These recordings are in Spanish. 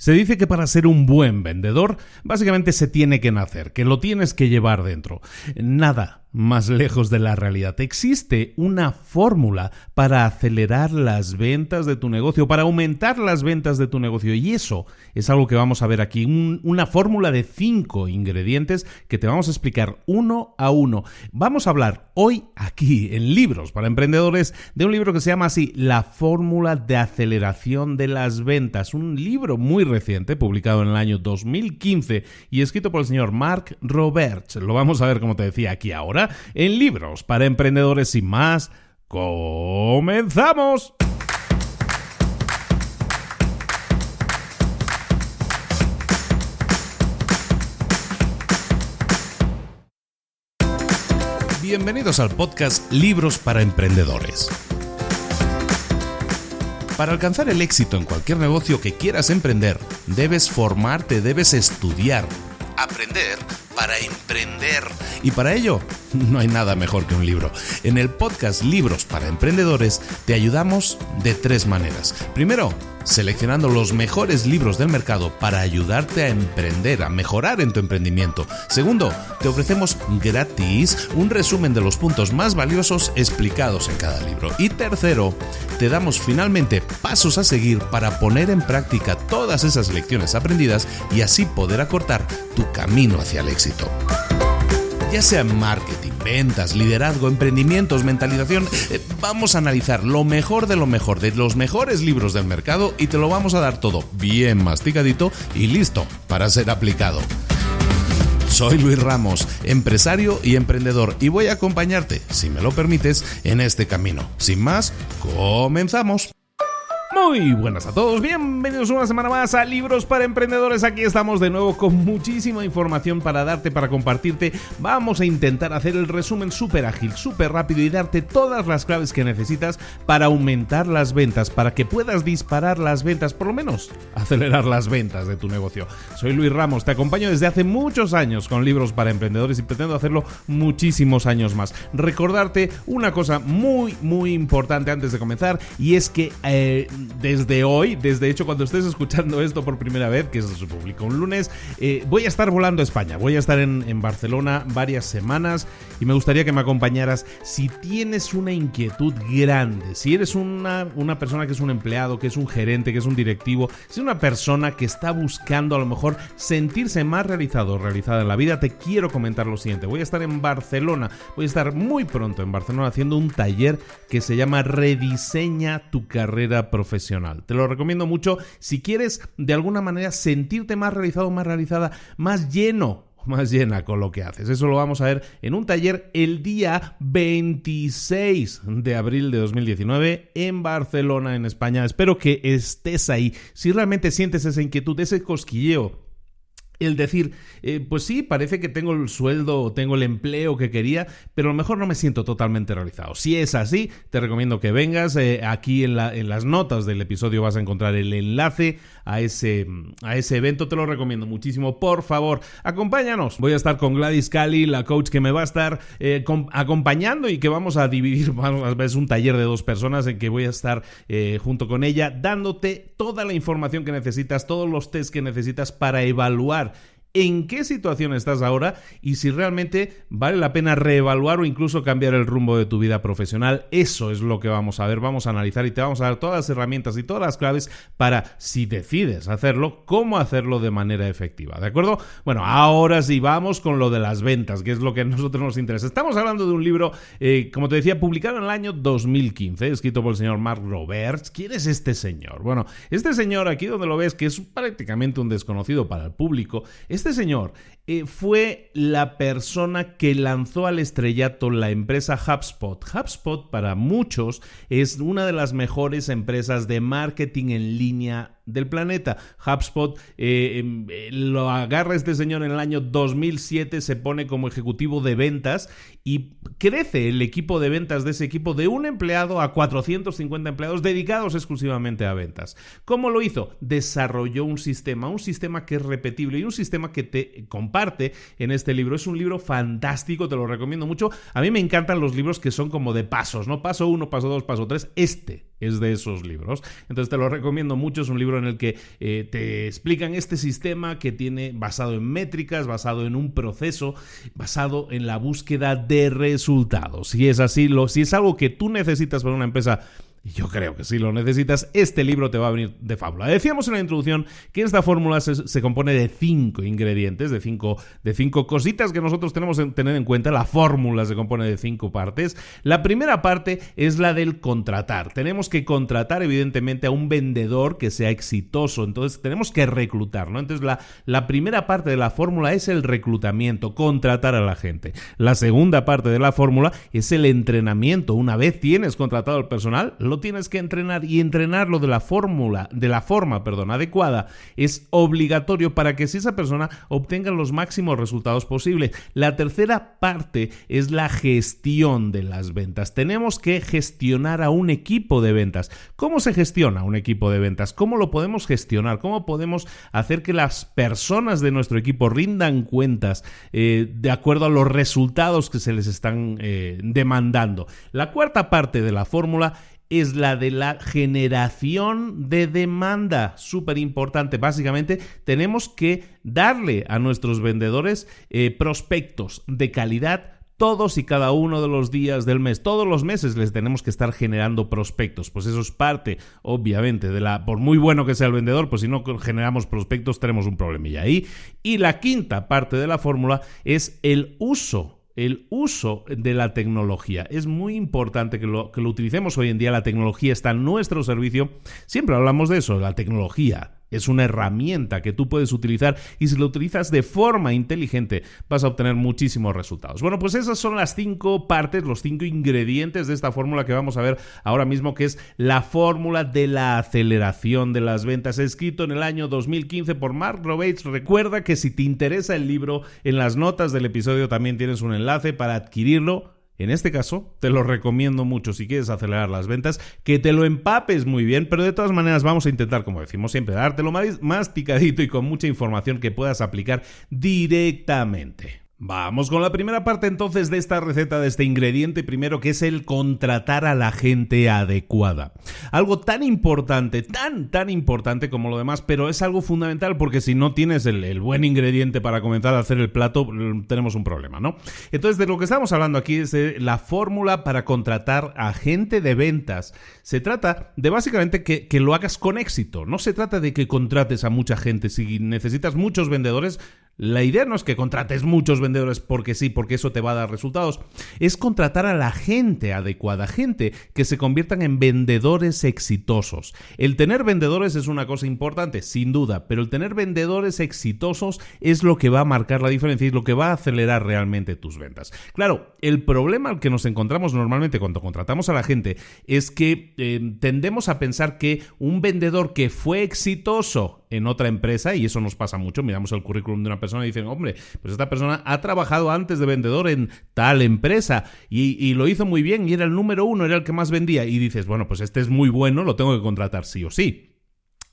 Se dice que para ser un buen vendedor, básicamente se tiene que nacer, que lo tienes que llevar dentro. Nada más lejos de la realidad. Existe una fórmula para acelerar las ventas de tu negocio, para aumentar las ventas de tu negocio, y eso es algo que vamos a ver aquí, una fórmula de 5 ingredientes que te vamos a explicar uno a uno. Vamos a hablar hoy aquí en Libros para Emprendedores de un libro que se llama así, La Fórmula de Aceleración de las Ventas, un libro muy reciente, publicado en el año 2015 y escrito por el señor Mark Roberts. Lo vamos a ver, como te decía, aquí ahora en Libros para Emprendedores. Sin más, ¡comenzamos! Bienvenidos al podcast Libros para Emprendedores. Para alcanzar el éxito en cualquier negocio que quieras emprender, debes formarte, debes estudiar, aprender para emprender. Y para ello, no hay nada mejor que un libro. En el podcast Libros para Emprendedores te ayudamos de 3 maneras. Primero, seleccionando los mejores libros del mercado para ayudarte a emprender, a mejorar en tu emprendimiento. Segundo, te ofrecemos gratis un resumen de los puntos más valiosos explicados en cada libro. Y tercero, te damos finalmente pasos a seguir para poner en práctica todas esas lecciones aprendidas y así poder acortar tu camino hacia el éxito. Ya sea en marketing, ventas, liderazgo, emprendimientos, mentalización, vamos a analizar lo mejor de los mejores libros del mercado y te lo vamos a dar todo bien masticadito y listo para ser aplicado. Soy Luis Ramos, empresario y emprendedor, y voy a acompañarte, si me lo permites, en este camino. Sin más, comenzamos. Muy buenas a todos, bienvenidos una semana más a Libros para Emprendedores. Aquí estamos de nuevo con muchísima información para darte, para compartirte. Vamos a intentar hacer el resumen súper ágil, súper rápido y darte todas las claves que necesitas para aumentar las ventas, para que puedas disparar las ventas, por lo menos acelerar las ventas de tu negocio. Soy Luis Ramos, te acompaño desde hace muchos años con Libros para Emprendedores y pretendo hacerlo muchísimos años más. Recordarte una cosa muy importante antes de comenzar, y es que desde hoy, desde hecho cuando estés escuchando esto por primera vez, que se publicó un lunes, voy a estar volando a España, voy a estar en Barcelona varias semanas y me gustaría que me acompañaras. Si tienes una inquietud grande, si eres una persona que es un empleado, que es un gerente, que es un directivo, si es una persona que está buscando a lo mejor sentirse más realizado o realizada en la vida, te quiero comentar lo siguiente. Voy a estar en Barcelona, voy a estar muy pronto en Barcelona haciendo un taller que se llama Rediseña tu carrera profesional. Te lo recomiendo mucho si quieres de alguna manera sentirte más realizado, más realizada, más lleno, más llena con lo que haces. Eso lo vamos a ver en un taller el día 26 de abril de 2019 en Barcelona, en España. Espero que estés ahí. Si realmente sientes esa inquietud, ese cosquilleo, el decir, pues sí, parece que tengo el sueldo, tengo el empleo que quería, pero a lo mejor no me siento totalmente realizado. Si es así, te recomiendo que vengas. Aquí en las notas del episodio vas a encontrar el enlace a ese evento. Te lo recomiendo muchísimo. Por favor, acompáñanos. Voy a estar con Gladys Cali, la coach que me va a estar acompañando y que vamos a dividir. Es un taller de 2 personas en que voy a estar junto con ella, dándote toda la información que necesitas, todos los tests que necesitas para evaluar en qué situación estás ahora y si realmente vale la pena reevaluar o incluso cambiar el rumbo de tu vida profesional. Eso es lo que vamos a ver, vamos a analizar y te vamos a dar todas las herramientas y todas las claves para, si decides hacerlo, cómo hacerlo de manera efectiva, ¿de acuerdo? Bueno, ahora sí vamos con lo de las ventas, que es lo que a nosotros nos interesa. Estamos hablando de un libro, como te decía, publicado en el año 2015, escrito por el señor Mark Roberts. ¿Quién es este señor? Bueno, este señor, aquí donde lo ves, que es prácticamente un desconocido para el público, este señor fue la persona que lanzó al estrellato la empresa HubSpot. HubSpot para muchos es una de las mejores empresas de marketing en línea del planeta. HubSpot lo agarra este señor en el año 2007, se pone como ejecutivo de ventas y crece el equipo de ventas de ese equipo de un empleado a 450 empleados dedicados exclusivamente a ventas. ¿Cómo lo hizo? Desarrolló un sistema que es repetible y un sistema que te comparte en este libro. Es un libro fantástico, te lo recomiendo mucho. A mí me encantan los libros que son como de pasos, ¿no? Paso 1, paso 2, paso 3. Este es de esos libros. Entonces te lo recomiendo mucho, es un libro en el que te explican este sistema que tiene basado en métricas, basado en un proceso, basado en la búsqueda de resultados. Si es así, si es algo que tú necesitas para una empresa, y yo creo que si lo necesitas, este libro te va a venir de fábula. Decíamos en la introducción que esta fórmula se compone de 5 ingredientes, de cinco cositas que nosotros tenemos que tener en cuenta. La fórmula se compone de 5 partes. La primera parte es la del contratar. Tenemos que contratar, evidentemente, a un vendedor que sea exitoso. Entonces, tenemos que reclutar, ¿no? Entonces, la primera parte de la fórmula es el reclutamiento, contratar a la gente. La segunda parte de la fórmula es el entrenamiento. Una vez tienes contratado al personal, lo tienes que entrenar, y entrenarlo de la forma adecuada es obligatorio para que esa persona obtenga los máximos resultados posibles. La tercera parte es la gestión de las ventas. Tenemos que gestionar a un equipo de ventas. ¿Cómo se gestiona un equipo de ventas? ¿Cómo lo podemos gestionar? ¿Cómo podemos hacer que las personas de nuestro equipo rindan cuentas de acuerdo a los resultados que se les están demandando? La cuarta parte de la fórmula es la de la generación de demanda, súper importante. Básicamente, tenemos que darle a nuestros vendedores prospectos de calidad todos y cada uno de los días del mes. Todos los meses les tenemos que estar generando prospectos. Pues eso es parte, obviamente, por muy bueno que sea el vendedor, pues si no generamos prospectos tenemos un problemilla ahí. Y la quinta parte de la fórmula es el uso de la tecnología. Es muy importante que lo utilicemos hoy en día. La tecnología está a nuestro servicio. Siempre hablamos de eso, la tecnología es una herramienta que tú puedes utilizar, y si lo utilizas de forma inteligente vas a obtener muchísimos resultados. Bueno, pues esas son las 5 partes, los 5 ingredientes de esta fórmula que vamos a ver ahora mismo, que es la fórmula de la aceleración de las ventas, escrito en el año 2015 por Mark Roberts. Recuerda que si te interesa el libro, en las notas del episodio también tienes un enlace para adquirirlo. En este caso, te lo recomiendo mucho si quieres acelerar las ventas, que te lo empapes muy bien, pero de todas maneras vamos a intentar, como decimos siempre, dártelo masticadito y con mucha información que puedas aplicar directamente. Vamos con la primera parte entonces de esta receta, de este ingrediente primero, que es el contratar a la gente adecuada. Algo tan importante, tan importante como lo demás, pero es algo fundamental, porque si no tienes el buen ingrediente para comenzar a hacer el plato, tenemos un problema, ¿no? Entonces, de lo que estamos hablando aquí es de la fórmula para contratar a gente de ventas. Se trata de básicamente que lo hagas con éxito. No se trata de que contrates a mucha gente. Si necesitas muchos vendedores, la idea no es que contrates muchos vendedores porque sí, porque eso te va a dar resultados. Es contratar a la gente adecuada, gente que se conviertan en vendedores exitosos. El tener vendedores es una cosa importante, sin duda, pero el tener vendedores exitosos es lo que va a marcar la diferencia y lo que va a acelerar realmente tus ventas. Claro, el problema al que nos encontramos normalmente cuando contratamos a la gente es que tendemos a pensar que un vendedor que fue exitoso en otra empresa, y eso nos pasa mucho, miramos el currículum de una persona y dicen, hombre, pues esta persona ha trabajado antes de vendedor en tal empresa y lo hizo muy bien y era el número 1, era el que más vendía, y dices, bueno, pues este es muy bueno, lo tengo que contratar sí o sí.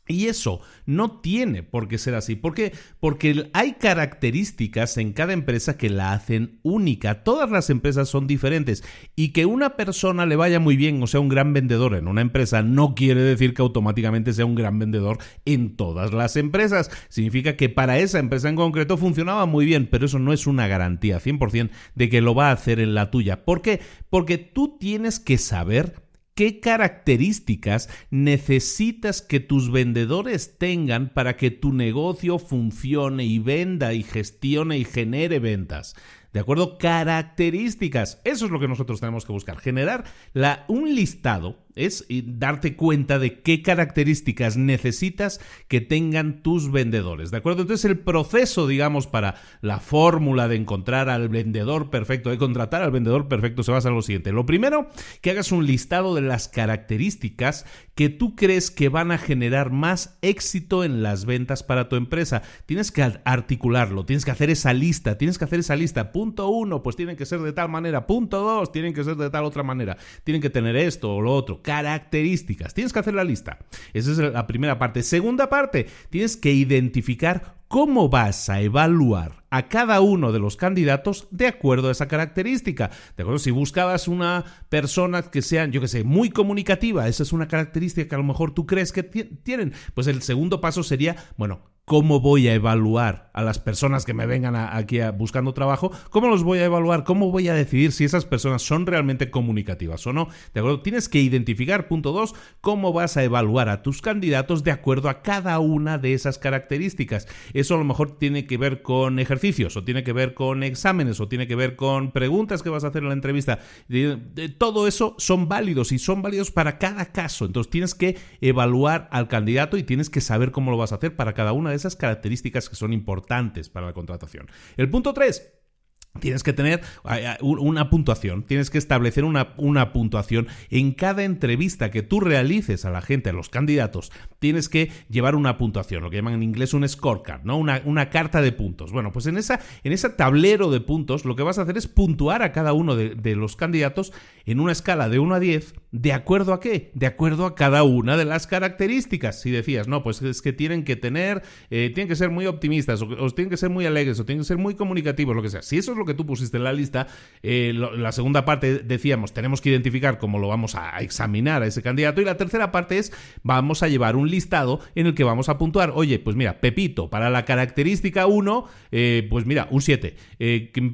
Y eso no tiene por qué ser así. ¿Por qué? Porque hay características en cada empresa que la hacen única. Todas las empresas son diferentes. Y que una persona le vaya muy bien o sea un gran vendedor en una empresa no quiere decir que automáticamente sea un gran vendedor en todas las empresas. Significa que para esa empresa en concreto funcionaba muy bien, pero eso no es una garantía 100% de que lo va a hacer en la tuya. ¿Por qué? Porque tú tienes que saber ¿qué características necesitas que tus vendedores tengan para que tu negocio funcione y venda y gestione y genere ventas? ¿De acuerdo? Características. Eso es lo que nosotros tenemos que buscar. Generar un listado es darte cuenta de qué características necesitas que tengan tus vendedores. ¿De acuerdo? Entonces el proceso, digamos, para la fórmula de encontrar al vendedor perfecto, de contratar al vendedor perfecto, se basa en lo siguiente. Lo primero, que hagas un listado de las características que tú crees que van a generar más éxito en las ventas para tu empresa. Tienes que articularlo, tienes que hacer esa lista. Punto 1, pues tienen que ser de tal manera. Punto 2, tienen que ser de tal otra manera. Tienen que tener esto o lo otro. Características. Tienes que hacer la lista. Esa es la primera parte. Segunda parte, tienes que identificar cómo vas a evaluar a cada uno de los candidatos de acuerdo a esa característica. ¿De acuerdo? Si buscabas una persona que sea, yo que sé, muy comunicativa, esa es una característica que a lo mejor tú crees que tienen, pues el segundo paso sería, bueno, ¿cómo voy a evaluar a las personas que me vengan aquí buscando trabajo? ¿Cómo los voy a evaluar? ¿Cómo voy a decidir si esas personas son realmente comunicativas o no? ¿De acuerdo? Tienes que identificar, punto 2, cómo vas a evaluar a tus candidatos de acuerdo a cada una de esas características. Eso a lo mejor tiene que ver con ejercicios, o tiene que ver con exámenes, o tiene que ver con preguntas que vas a hacer en la entrevista. Todo eso son válidos y son válidos para cada caso. Entonces tienes que evaluar al candidato y tienes que saber cómo lo vas a hacer para cada una de esas características que son importantes para la contratación. El punto 3. Tienes que tener una puntuación, tienes que establecer una puntuación en cada entrevista que tú realices a la gente, a los candidatos. Tienes que llevar una puntuación, lo que llaman en inglés un scorecard, ¿no? Una carta de puntos. Bueno, pues en ese tablero de puntos lo que vas a hacer es puntuar a cada uno de los candidatos en una escala de 1 a 10. ¿De acuerdo a qué? De acuerdo a cada una de las características. Si decías, no, pues es que tienen que ser muy optimistas, o tienen que ser muy alegres, o tienen que ser muy comunicativos, lo que sea. Si eso es lo que tú pusiste en la lista, la segunda parte decíamos, tenemos que identificar cómo lo vamos a examinar a ese candidato, y la tercera parte es, vamos a llevar un listado en el que vamos a puntuar. Oye, pues mira, Pepito, para la característica 1, pues mira, un 7.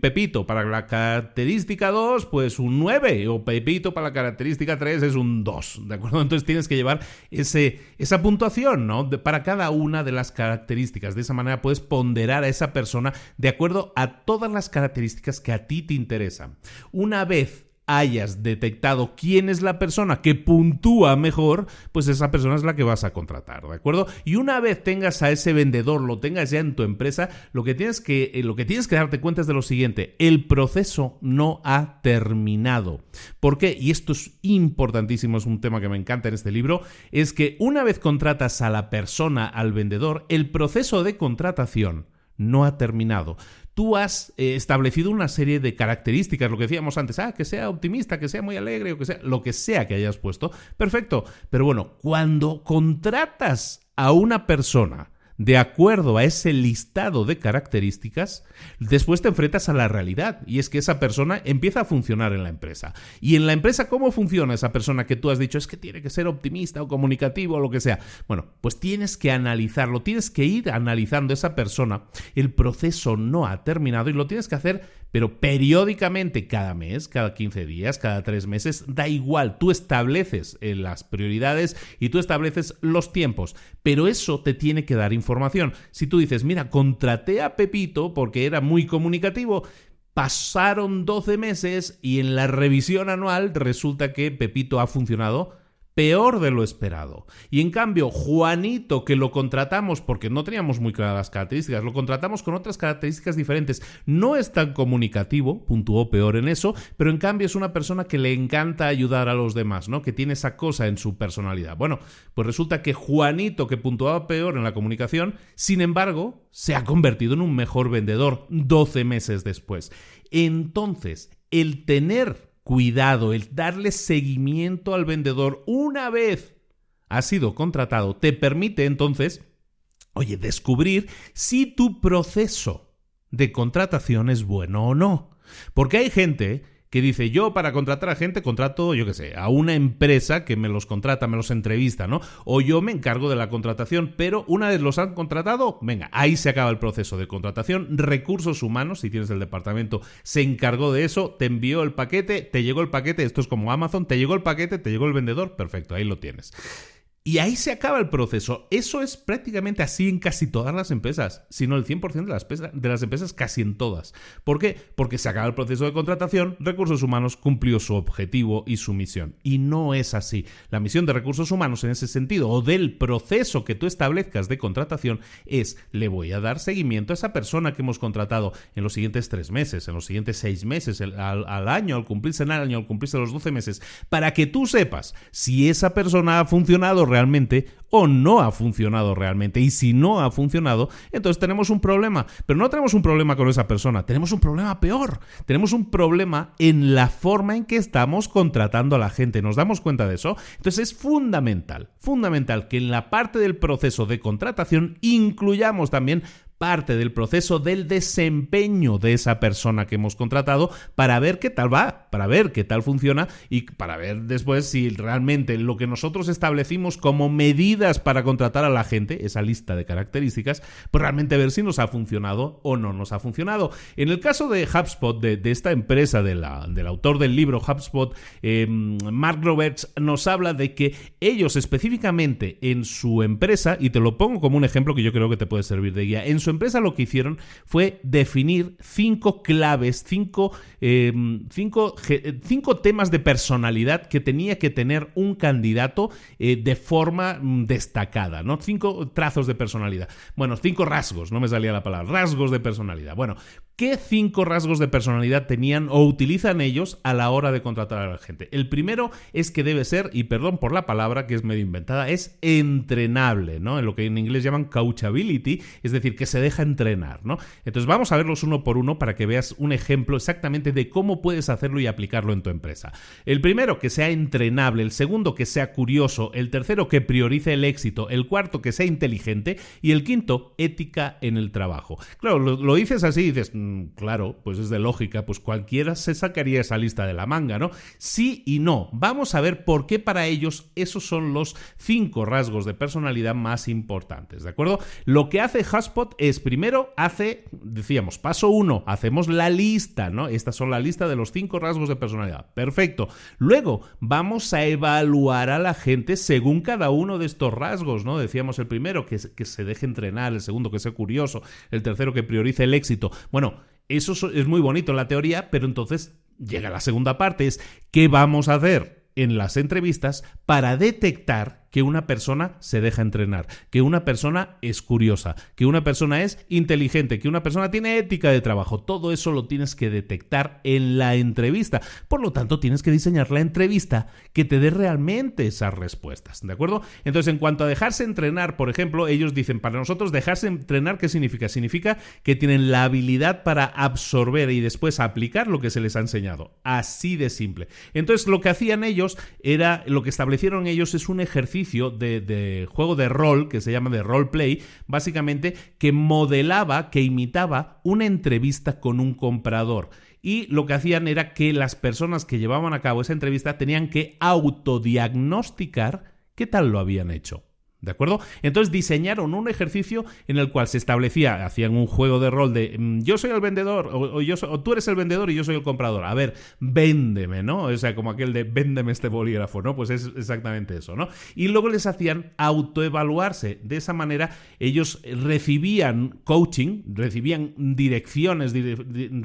Pepito, para la característica 2, pues un 9. O Pepito, para la característica 3, es un 2. ¿De acuerdo? Entonces tienes que llevar esa puntuación, ¿no? Para cada una de las características. De esa manera puedes ponderar a esa persona de acuerdo a todas las características que a ti te interesan. Una vez hayas detectado quién es la persona que puntúa mejor, pues esa persona es la que vas a contratar, ¿de acuerdo? Y una vez tengas a ese vendedor, lo tengas ya en tu empresa, lo que tienes que darte cuenta es de lo siguiente: el proceso no ha terminado. ¿Por qué? Y esto es importantísimo, es un tema que me encanta en este libro, es que una vez contratas a la persona, al vendedor, el proceso de contratación no ha terminado. Tú has establecido una serie de características, lo que decíamos antes, que sea optimista, que sea muy alegre, o que sea, lo que sea que hayas puesto, perfecto. Pero bueno, cuando contratas a una persona de acuerdo a ese listado de características, después te enfrentas a la realidad, y es que esa persona empieza a funcionar en la empresa. Y en la empresa, ¿cómo funciona esa persona que tú has dicho? Es que tiene que ser optimista o comunicativo o lo que sea. Bueno, pues tienes que analizarlo, tienes que ir analizando esa persona. El proceso no ha terminado y lo tienes que hacer, pero periódicamente, cada mes, cada 15 días, cada 3 meses, da igual. Tú estableces las prioridades y tú estableces los tiempos, pero eso te tiene que dar información. Si tú dices, mira, contraté a Pepito porque era muy comunicativo, pasaron 12 meses y en la revisión anual resulta que Pepito ha funcionado peor de lo esperado. Y en cambio, Juanito, que lo contratamos porque no teníamos muy claras las características, lo contratamos con otras características diferentes, no es tan comunicativo, puntuó peor en eso, pero en cambio es una persona que le encanta ayudar a los demás, ¿no? Que tiene esa cosa en su personalidad. Bueno, pues resulta que Juanito, que puntuaba peor en la comunicación, sin embargo, se ha convertido en un mejor vendedor 12 meses después. Entonces, el tener cuidado, el darle seguimiento al vendedor una vez ha sido contratado, te permite entonces, descubrir si tu proceso de contratación es bueno o no. Porque hay gente que dice, yo para contratar a gente contrato, a una empresa que me los contrata, me los entrevista, ¿no? O yo me encargo de la contratación, pero una vez los han contratado, venga, ahí se acaba el proceso de contratación. Recursos humanos, si tienes el departamento, se encargó de eso, te envió el paquete, te llegó el paquete, esto es como Amazon, te llegó el paquete, te llegó el vendedor, perfecto, ahí lo tienes. Y ahí se acaba el proceso. Eso es prácticamente así en casi todas las empresas, si no el 100% de las empresas, casi en todas. ¿Por qué? Porque se acaba el proceso de contratación, Recursos Humanos cumplió su objetivo y su misión. Y no es así. La misión de Recursos Humanos en ese sentido, o del proceso que tú establezcas de contratación, es, le voy a dar seguimiento a esa persona que hemos contratado en los siguientes 3 meses, en los siguientes 6 meses, al año, al cumplirse el año, al cumplirse los 12 meses, para que tú sepas si esa persona ha funcionado realmente o no ha funcionado realmente. Y si no ha funcionado, entonces tenemos un problema. Pero no tenemos un problema con esa persona, tenemos un problema peor. Tenemos un problema en la forma en que estamos contratando a la gente. ¿Nos damos cuenta de eso? Entonces es fundamental que en la parte del proceso de contratación incluyamos también parte del proceso del desempeño de esa persona que hemos contratado para ver qué tal va, para ver qué tal funciona y para ver después si realmente lo que nosotros establecimos como medidas para contratar a la gente, esa lista de características, pues realmente ver si nos ha funcionado o no nos ha funcionado. En el caso de HubSpot, de esta empresa del autor del libro HubSpot, Mark Roberts, nos habla de que ellos específicamente en su empresa, y te lo pongo como un ejemplo que yo creo que te puede servir de guía, en su empresa lo que hicieron fue definir 5 claves, 5 temas de personalidad que tenía que tener un candidato de forma destacada, ¿no? 5 trazos de personalidad. Bueno, 5 rasgos, no me salía la palabra, rasgos de personalidad. Bueno, ¿qué 5 rasgos de personalidad tenían o utilizan ellos a la hora de contratar a la gente? El primero es que debe ser, y perdón por la palabra que es medio inventada, es entrenable, ¿no? En lo que en inglés llaman coachability, es decir, que se deja entrenar, ¿no? Entonces vamos a verlos uno por uno para que veas un ejemplo exactamente de cómo puedes hacerlo y aplicarlo en tu empresa. El primero, que sea entrenable. El segundo, que sea curioso. El tercero, que priorice el éxito. El cuarto, que sea inteligente. Y el quinto, ética en el trabajo. Claro, lo dices así y dices, claro, pues es de lógica, pues cualquiera se sacaría esa lista de la manga, ¿no? Sí y no. Vamos a ver por qué para ellos esos son los 5 rasgos de personalidad más importantes, ¿de acuerdo? Lo que hace HubSpot es, primero, decíamos, paso 1, hacemos la lista, ¿no? Estas son la lista de los 5 rasgos de personalidad. Perfecto. Luego, vamos a evaluar a la gente según cada uno de estos rasgos, ¿no? Decíamos el primero, que se deje entrenar, el segundo, que sea curioso, el tercero, que priorice el éxito. Bueno, eso es muy bonito en la teoría, pero entonces llega la segunda parte, es ¿qué vamos a hacer en las entrevistas para detectar que una persona se deja entrenar, que una persona es curiosa, que una persona es inteligente, que una persona tiene ética de trabajo? Todo eso lo tienes que detectar en la entrevista. Por lo tanto, tienes que diseñar la entrevista que te dé realmente esas respuestas, ¿de acuerdo? Entonces, en cuanto a dejarse entrenar, por ejemplo, ellos dicen, para nosotros dejarse entrenar, ¿qué significa? Significa que tienen la habilidad para absorber y después aplicar lo que se les ha enseñado. Así de simple. Entonces, lo que hacían ellos lo que establecieron ellos es un ejercicio de juego de rol, que se llama de roleplay, básicamente, que modelaba, que imitaba una entrevista con un comprador. Y lo que hacían era que las personas que llevaban a cabo esa entrevista tenían que autodiagnosticar qué tal lo habían hecho. ¿De acuerdo? Entonces diseñaron un ejercicio en el cual se establecía, hacían un juego de rol de yo soy el vendedor o tú eres el vendedor y yo soy el comprador. A ver, véndeme, ¿no? O sea, como aquel de véndeme este bolígrafo, ¿no? Pues es exactamente eso, ¿no? Y luego les hacían autoevaluarse. De esa manera ellos recibían coaching, recibían direcciones,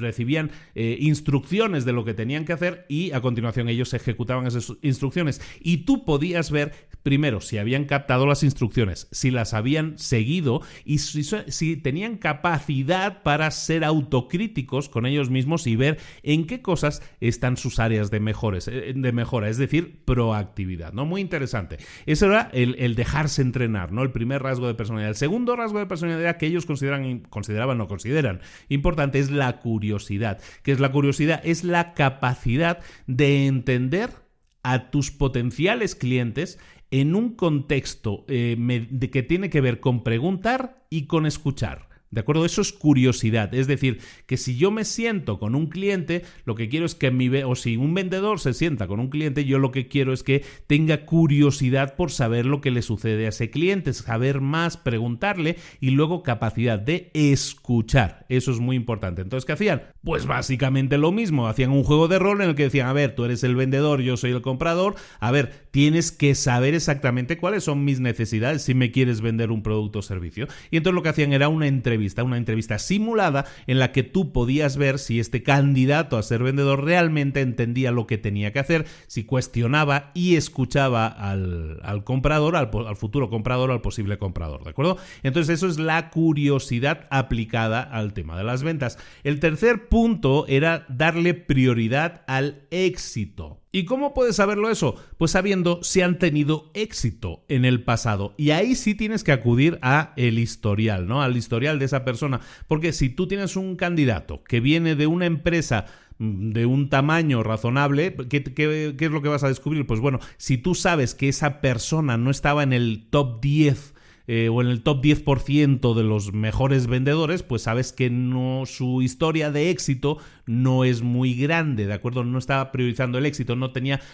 recibían instrucciones de lo que tenían que hacer y a continuación ellos ejecutaban esas instrucciones. Y tú podías ver primero si habían captado las instrucciones, si las habían seguido y si tenían capacidad para ser autocríticos con ellos mismos y ver en qué cosas están sus áreas de mejora, es decir, proactividad, ¿no? Muy interesante. Eso era el dejarse entrenar, ¿no? El primer rasgo de personalidad. El segundo rasgo de personalidad que ellos consideran importante es la curiosidad. ¿Qué es la curiosidad? Es la capacidad de entender a tus potenciales clientes en un contexto que tiene que ver con preguntar y con escuchar. ¿De acuerdo? Eso es curiosidad. Es decir, que si yo me siento con un cliente, lo que quiero es que o si un vendedor se sienta con un cliente, yo lo que quiero es que tenga curiosidad por saber lo que le sucede a ese cliente, saber más, preguntarle y luego capacidad de escuchar. Eso es muy importante. Entonces, ¿qué hacían? Pues básicamente lo mismo. Hacían un juego de rol en el que decían, a ver, tú eres el vendedor, yo soy el comprador. A ver, tienes que saber exactamente cuáles son mis necesidades si me quieres vender un producto o servicio. Y entonces lo que hacían era una entrevista simulada en la que tú podías ver si este candidato a ser vendedor realmente entendía lo que tenía que hacer, si cuestionaba y escuchaba al comprador, al futuro comprador, al posible comprador, ¿de acuerdo? Entonces eso es la curiosidad aplicada al tema de las ventas. El tercer punto era darle prioridad al éxito. ¿Y cómo puedes saberlo eso? Pues sabiendo si han tenido éxito en el pasado. Y ahí sí tienes que acudir a el historial, ¿no? Al historial de esa persona. Porque si tú tienes un candidato que viene de una empresa de un tamaño razonable, ¿qué es lo que vas a descubrir? Pues bueno, si tú sabes que esa persona no estaba en el top 10 o en el top 10% de los mejores vendedores, pues sabes que su historia de éxito no es muy grande, ¿de acuerdo? No estaba priorizando el éxito, no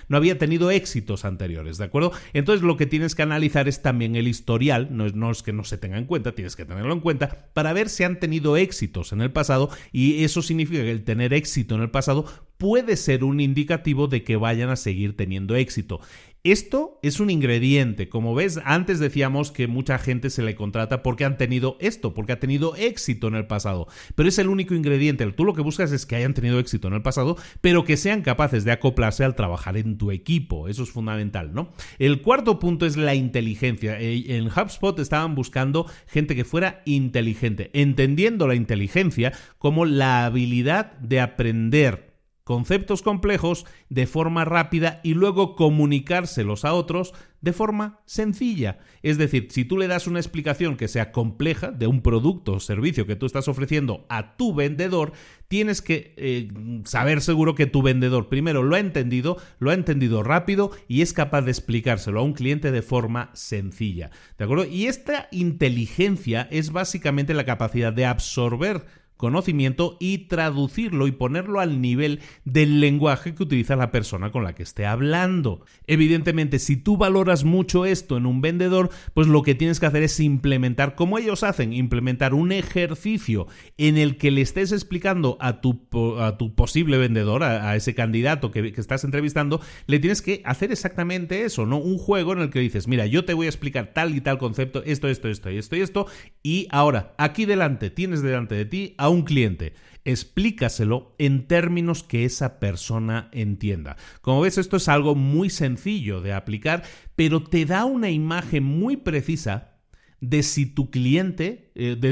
había tenido éxitos anteriores, ¿de acuerdo? Entonces lo que tienes que analizar es también el historial, no es que no se tenga en cuenta, tienes que tenerlo en cuenta para ver si han tenido éxitos en el pasado, y eso significa que el tener éxito en el pasado puede ser un indicativo de que vayan a seguir teniendo éxito. Esto es un ingrediente. Como ves, antes decíamos que mucha gente se le contrata porque han tenido esto, porque ha tenido éxito en el pasado. Pero es el único ingrediente. Tú lo que buscas es que hayan tenido éxito en el pasado, pero que sean capaces de acoplarse al trabajar en tu equipo. Eso es fundamental, ¿no? El cuarto punto es la inteligencia. En HubSpot estaban buscando gente que fuera inteligente, entendiendo la inteligencia como la habilidad de aprender conceptos complejos de forma rápida y luego comunicárselos a otros de forma sencilla. Es decir, si tú le das una explicación que sea compleja de un producto o servicio que tú estás ofreciendo a tu vendedor, tienes que saber seguro que tu vendedor primero lo ha entendido rápido y es capaz de explicárselo a un cliente de forma sencilla. ¿De acuerdo? Y esta inteligencia es básicamente la capacidad de absorber conocimiento y traducirlo y ponerlo al nivel del lenguaje que utiliza la persona con la que esté hablando. Evidentemente, si tú valoras mucho esto en un vendedor, pues lo que tienes que hacer es implementar, como ellos hacen, implementar un ejercicio en el que le estés explicando a tu posible vendedor, a ese candidato que estás entrevistando, le tienes que hacer exactamente eso, ¿no? Un juego en el que dices, mira, yo te voy a explicar tal y tal concepto, esto, y ahora, aquí tienes delante de ti a un cliente. Explícaselo en términos que esa persona entienda. Como ves, esto es algo muy sencillo de aplicar, pero te da una imagen muy precisa de si tu cliente, de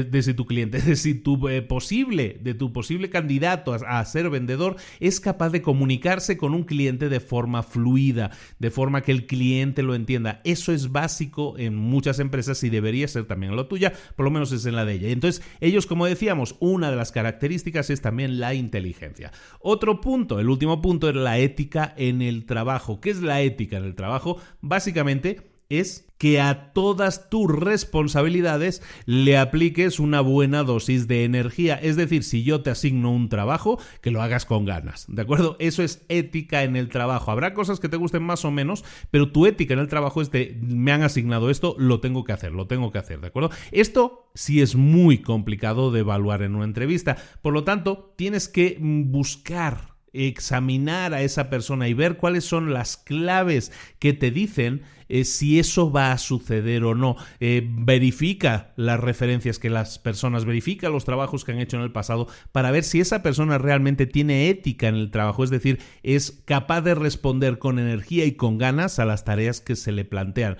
tu posible candidato a ser vendedor es capaz de comunicarse con un cliente de forma fluida, de forma que el cliente lo entienda. Eso es básico en muchas empresas y debería ser también en la tuya, por lo menos es en la de ella. Entonces, ellos, como decíamos, una de las características es también la inteligencia. Otro punto, el último punto, es la ética en el trabajo. ¿Qué es la ética en el trabajo? Básicamente es que a todas tus responsabilidades le apliques una buena dosis de energía. Es decir, si yo te asigno un trabajo, que lo hagas con ganas, ¿de acuerdo? Eso es ética en el trabajo. Habrá cosas que te gusten más o menos, pero tu ética en el trabajo es de, me han asignado esto, lo tengo que hacer, ¿de acuerdo? Esto sí es muy complicado de evaluar en una entrevista. Por lo tanto, tienes que buscar, examinar a esa persona y ver cuáles son las claves que te dicen si eso va a suceder o no. Verifica las referencias que las personas, verifica los trabajos que han hecho en el pasado para ver si esa persona realmente tiene ética en el trabajo, es decir, es capaz de responder con energía y con ganas a las tareas que se le plantean.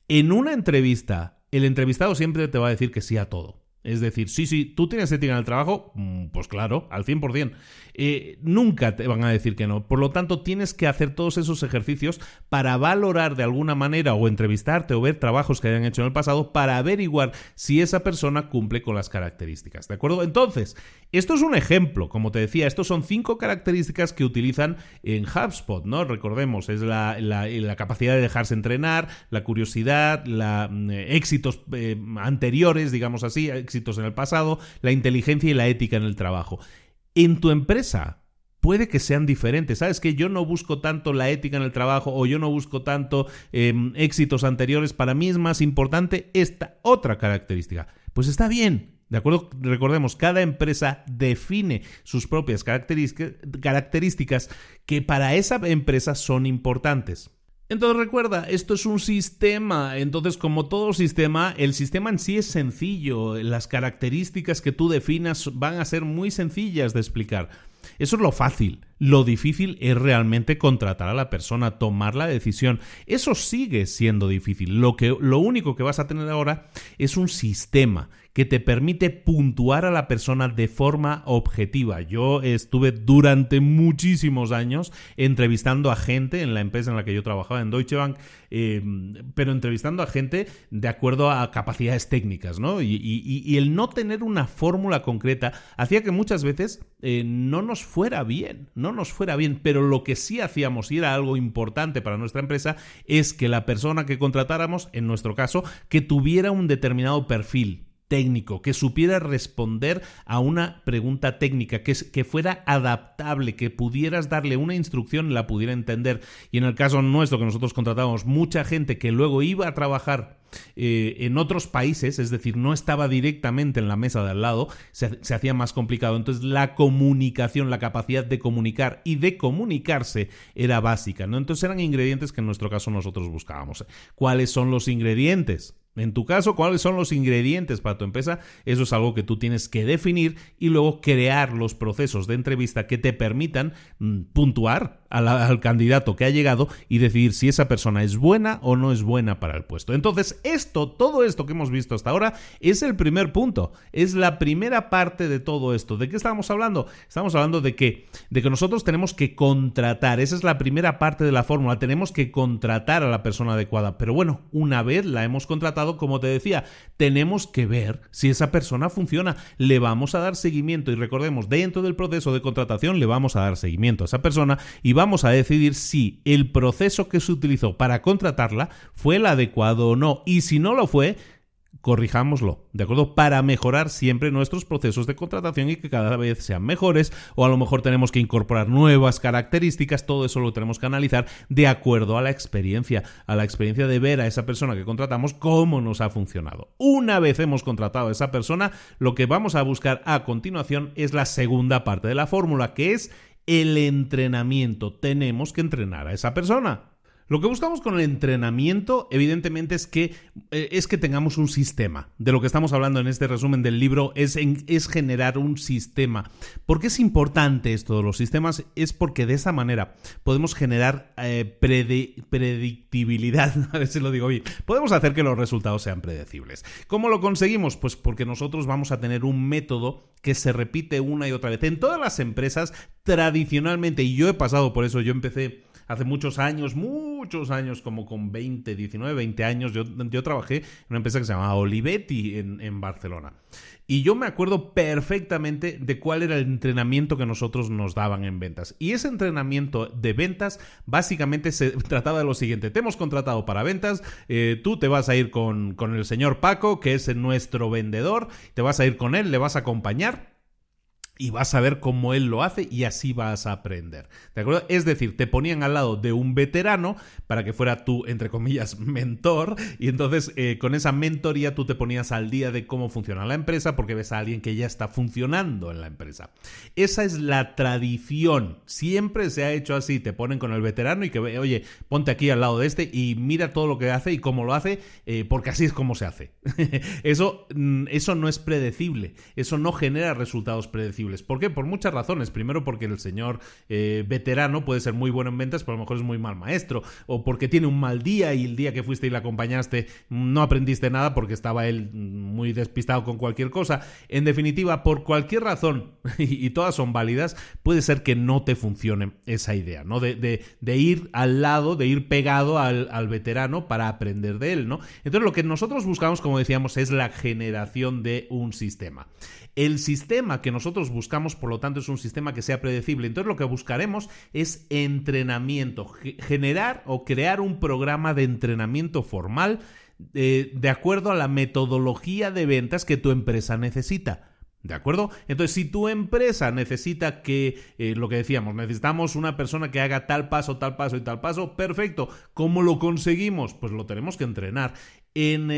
En una entrevista, el entrevistado siempre te va a decir que sí a todo. Es decir, sí, ¿tú tienes ética en el trabajo? Pues claro, al 100%. Nunca te van a decir que no. Por lo tanto, tienes que hacer todos esos ejercicios para valorar de alguna manera o entrevistarte o ver trabajos que hayan hecho en el pasado para averiguar si esa persona cumple con las características. ¿De acuerdo? Entonces, esto es un ejemplo. Como te decía, estos son 5 características que utilizan en HubSpot, ¿no? Recordemos, es la capacidad de dejarse entrenar, la curiosidad, éxitos anteriores, digamos así, éxitos en el pasado, la inteligencia y la ética en el trabajo. En tu empresa puede que sean diferentes. ¿Sabes qué? Yo no busco tanto la ética en el trabajo o yo no busco tanto éxitos anteriores. Para mí es más importante esta otra característica. Pues está bien. ¿De acuerdo? Recordemos, cada empresa define sus propias características que para esa empresa son importantes. Entonces recuerda, esto es un sistema, entonces como todo sistema, el sistema en sí es sencillo, las características que tú definas van a ser muy sencillas de explicar. Eso es lo fácil. Lo difícil es realmente contratar a la persona, tomar la decisión. Eso sigue siendo difícil. Lo único que vas a tener ahora es un sistema que te permite puntuar a la persona de forma objetiva. Yo estuve durante muchísimos años entrevistando a gente en la empresa en la que yo trabajaba, en Deutsche Bank, pero entrevistando a gente de acuerdo a capacidades técnicas, ¿no? Y el no tener una fórmula concreta hacía que muchas veces no nos fuera bien, pero lo que sí hacíamos, y era algo importante para nuestra empresa, es que la persona que contratáramos, en nuestro caso, que tuviera un determinado perfil técnico, que supiera responder a una pregunta técnica, que fuera adaptable, que pudieras darle una instrucción y la pudiera entender. Y en el caso nuestro, que nosotros contratábamos mucha gente que luego iba a trabajar en otros países, es decir, no estaba directamente en la mesa de al lado, se hacía más complicado. Entonces la comunicación, la capacidad de comunicar y de comunicarse era básica, ¿no? Entonces eran ingredientes que en nuestro caso nosotros buscábamos. ¿Cuáles son los ingredientes? En tu caso, ¿cuáles son los ingredientes para tu empresa? Eso es algo que tú tienes que definir y luego crear los procesos de entrevista que te permitan puntuar al candidato que ha llegado y decidir si esa persona es buena o no es buena para el puesto. Entonces, todo esto que hemos visto hasta ahora es el primer punto, es la primera parte de todo esto. ¿De qué estamos hablando? Estamos hablando de que nosotros tenemos que contratar, esa es la primera parte de la fórmula, tenemos que contratar a la persona adecuada, pero bueno, una vez la hemos contratado, como te decía, tenemos que ver si esa persona funciona, le vamos a dar seguimiento y recordemos, dentro del proceso de contratación le vamos a dar seguimiento a esa persona y vamos a decidir si el proceso que se utilizó para contratarla fue el adecuado o no, y si no lo fue, corrijámoslo, ¿de acuerdo? Para mejorar siempre nuestros procesos de contratación y que cada vez sean mejores, o a lo mejor tenemos que incorporar nuevas características, todo eso lo tenemos que analizar de acuerdo a la experiencia de ver a esa persona que contratamos cómo nos ha funcionado. Una vez hemos contratado a esa persona, lo que vamos a buscar a continuación es la segunda parte de la fórmula, que es el entrenamiento. Tenemos que entrenar a esa persona. Lo que buscamos con el entrenamiento, evidentemente, es que tengamos un sistema. De lo que estamos hablando en este resumen del libro es generar un sistema. ¿Por qué es importante esto de los sistemas? Es porque de esa manera podemos generar predictibilidad. A ver si lo digo bien. Podemos hacer que los resultados sean predecibles. ¿Cómo lo conseguimos? Pues porque nosotros vamos a tener un método que se repite una y otra vez. En todas las empresas, tradicionalmente, y yo he pasado por eso, yo empecé hace muchos años, como con 20 años, yo trabajé en una empresa que se llamaba Olivetti en Barcelona. Y yo me acuerdo perfectamente de cuál era el entrenamiento que nosotros nos daban en ventas. Y ese entrenamiento de ventas básicamente se trataba de lo siguiente. Te hemos contratado para ventas, tú te vas a ir con el señor Paco, que es nuestro vendedor, te vas a ir con él, le vas a acompañar y vas a ver cómo él lo hace y así vas a aprender, ¿de acuerdo? Es decir, te ponían al lado de un veterano para que fuera tu, entre comillas, mentor, y entonces con esa mentoría tú te ponías al día de cómo funciona la empresa porque ves a alguien que ya está funcionando en la empresa. Esa es la tradición, siempre se ha hecho así, te ponen con el veterano y que, oye, ponte aquí al lado de este y mira todo lo que hace y cómo lo hace, porque así es como se hace. Eso no es predecible, eso no genera resultados predecibles. ¿Por qué? Por muchas razones. Primero, porque el señor veterano puede ser muy bueno en ventas, pero a lo mejor es muy mal maestro, o porque tiene un mal día y el día que fuiste y le acompañaste no aprendiste nada porque estaba él muy despistado con cualquier cosa. En definitiva, por cualquier razón, y todas son válidas, puede ser que no te funcione esa idea, ¿no? De ir al lado, de ir pegado al veterano para aprender de él, ¿no? Entonces, lo que nosotros buscamos, como decíamos, es la generación de un sistema. El sistema que nosotros buscamos, por lo tanto, es un sistema que sea predecible. Entonces, lo que buscaremos es entrenamiento, generar o crear un programa de entrenamiento formal de acuerdo a la metodología de ventas que tu empresa necesita. ¿De acuerdo? Entonces, si tu empresa necesita que, lo que decíamos, necesitamos una persona que haga tal paso y tal paso, perfecto. ¿Cómo lo conseguimos? Pues lo tenemos que entrenar. En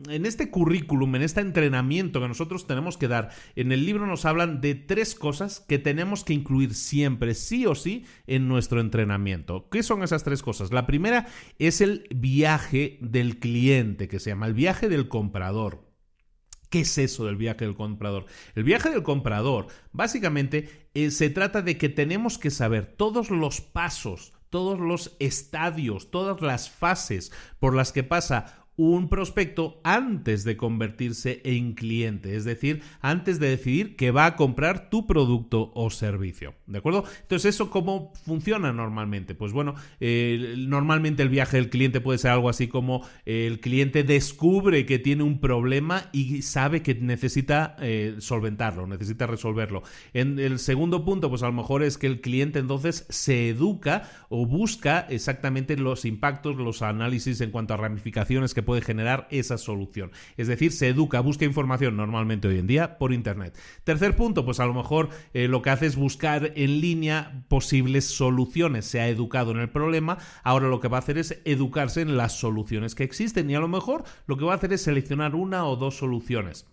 este currículum, en este entrenamiento que nosotros tenemos que dar, en el libro nos hablan de 3 cosas que tenemos que incluir siempre, sí o sí, en nuestro entrenamiento. ¿Qué son esas 3 cosas? La primera es el viaje del cliente, que se llama el viaje del comprador. ¿Qué es eso del viaje del comprador? El viaje del comprador, básicamente, se trata de que tenemos que saber todos los pasos, todos los estadios, todas las fases por las que pasa un prospecto antes de convertirse en cliente, es decir, antes de decidir que va a comprar tu producto o servicio, ¿de acuerdo? Entonces, ¿eso cómo funciona normalmente? Pues bueno, normalmente el viaje del cliente puede ser algo así como el cliente descubre que tiene un problema y sabe que necesita solventarlo, necesita resolverlo. En el segundo punto, pues a lo mejor es que el cliente entonces se educa o busca exactamente los impactos, los análisis en cuanto a ramificaciones que puede generar esa solución. Es decir, se educa, busca información normalmente hoy en día por internet. Tercer punto, pues a lo mejor lo que hace es buscar en línea posibles soluciones. Se ha educado en el problema, ahora lo que va a hacer es educarse en las soluciones que existen y a lo mejor lo que va a hacer es seleccionar una o dos soluciones.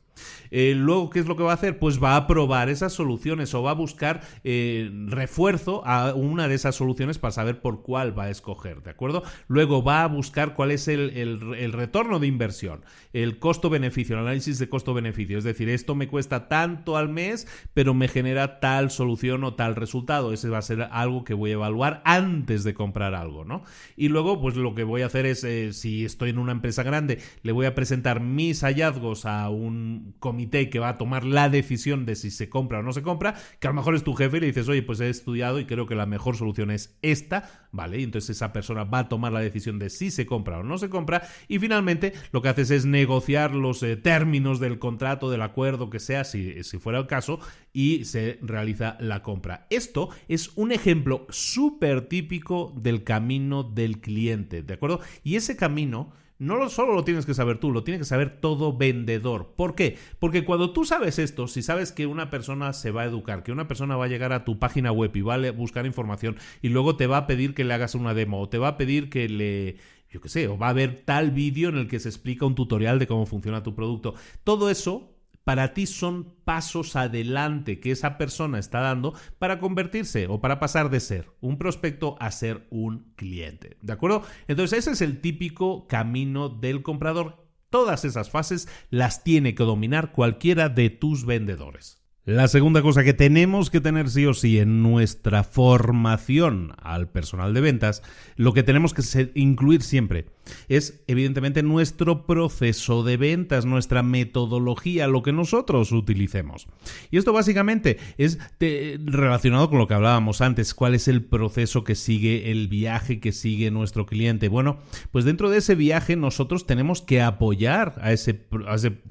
Luego, ¿qué es lo que va a hacer? Pues va a probar esas soluciones o va a buscar refuerzo a una de esas soluciones para saber por cuál va a escoger, ¿de acuerdo? Luego va a buscar cuál es el retorno de inversión, el costo-beneficio, el análisis de costo-beneficio. Es decir, esto me cuesta tanto al mes, pero me genera tal solución o tal resultado. Ese va a ser algo que voy a evaluar antes de comprar algo, ¿no? Y luego, pues lo que voy a hacer es, si estoy en una empresa grande, le voy a presentar mis hallazgos a un comité que va a tomar la decisión de si se compra o no se compra, que a lo mejor es tu jefe y le dices, oye, pues he estudiado y creo que la mejor solución es esta, ¿vale? Y entonces esa persona va a tomar la decisión de si se compra o no se compra y finalmente lo que haces es negociar los términos del contrato, del acuerdo, que sea, si fuera el caso, y se realiza la compra. Esto es un ejemplo súper típico del camino del cliente, ¿de acuerdo? Y ese camino no solo lo tienes que saber tú, lo tiene que saber todo vendedor. ¿Por qué? Porque cuando tú sabes esto, si sabes que una persona se va a educar, que una persona va a llegar a tu página web y va a buscar información y luego te va a pedir que le hagas una demo o te va a pedir que yo qué sé, o va a ver tal vídeo en el que se explica un tutorial de cómo funciona tu producto. Todo eso para ti son pasos adelante que esa persona está dando para convertirse o para pasar de ser un prospecto a ser un cliente, ¿de acuerdo? Entonces ese es el típico camino del comprador. Todas esas fases las tiene que dominar cualquiera de tus vendedores. La segunda cosa que tenemos que tener sí o sí en nuestra formación al personal de ventas, lo que tenemos que incluir siempre es evidentemente nuestro proceso de ventas, nuestra metodología, lo que nosotros utilicemos. Y esto básicamente es relacionado con lo que hablábamos antes, cuál es el proceso que sigue, el viaje que sigue nuestro cliente. Bueno, pues dentro de ese viaje nosotros tenemos que apoyar a ese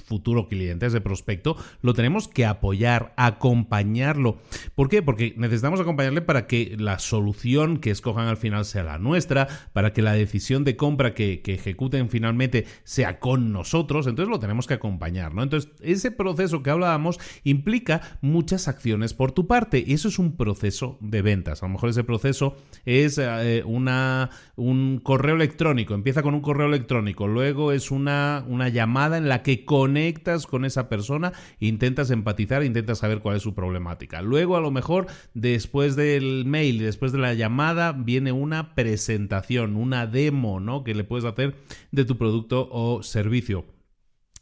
futuro cliente, a ese prospecto, lo tenemos que apoyar, acompañarlo. ¿Por qué? Porque necesitamos acompañarle para que la solución que escojan al final sea la nuestra, para que la decisión de compra que ejecuten finalmente sea con nosotros, entonces lo tenemos que acompañar, ¿no? Entonces, ese proceso que hablábamos implica muchas acciones por tu parte y eso es un proceso de ventas. A lo mejor ese proceso es un correo electrónico, empieza con un correo electrónico, luego es una llamada en la que conectas con esa persona, intentas empatizar, intentas saber cuál es su problemática. Luego, a lo mejor, después del mail, después de la llamada, viene una presentación, una demo, ¿no? Que le puedes hacer de tu producto o servicio.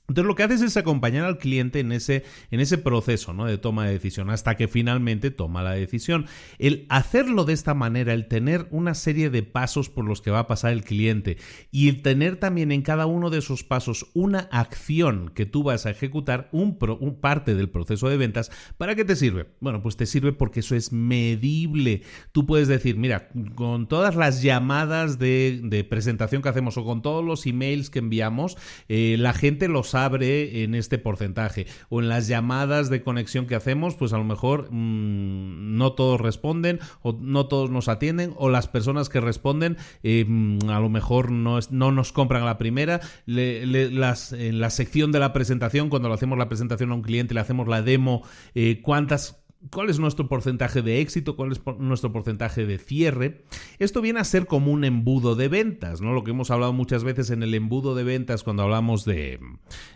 Entonces lo que haces es acompañar al cliente en ese proceso, ¿no? De toma de decisión hasta que finalmente toma la decisión. El hacerlo de esta manera, el tener una serie de pasos por los que va a pasar el cliente y el tener también en cada uno de esos pasos una acción que tú vas a ejecutar, un parte del proceso de ventas, ¿para qué te sirve? Bueno, pues te sirve porque eso es medible. Tú puedes decir, mira, con todas las llamadas de presentación que hacemos o con todos los emails que enviamos, la gente los abre en este porcentaje, o en las llamadas de conexión que hacemos, pues a lo mejor no todos responden o no todos nos atienden, o las personas que responden a lo mejor no nos compran a la primera. En la sección de la presentación, cuando le hacemos la presentación a un cliente, le hacemos la demo, ¿cuál es nuestro porcentaje de éxito? ¿Cuál es nuestro porcentaje de cierre? Esto viene a ser como un embudo de ventas, ¿no? Lo que hemos hablado muchas veces en el embudo de ventas cuando hablamos de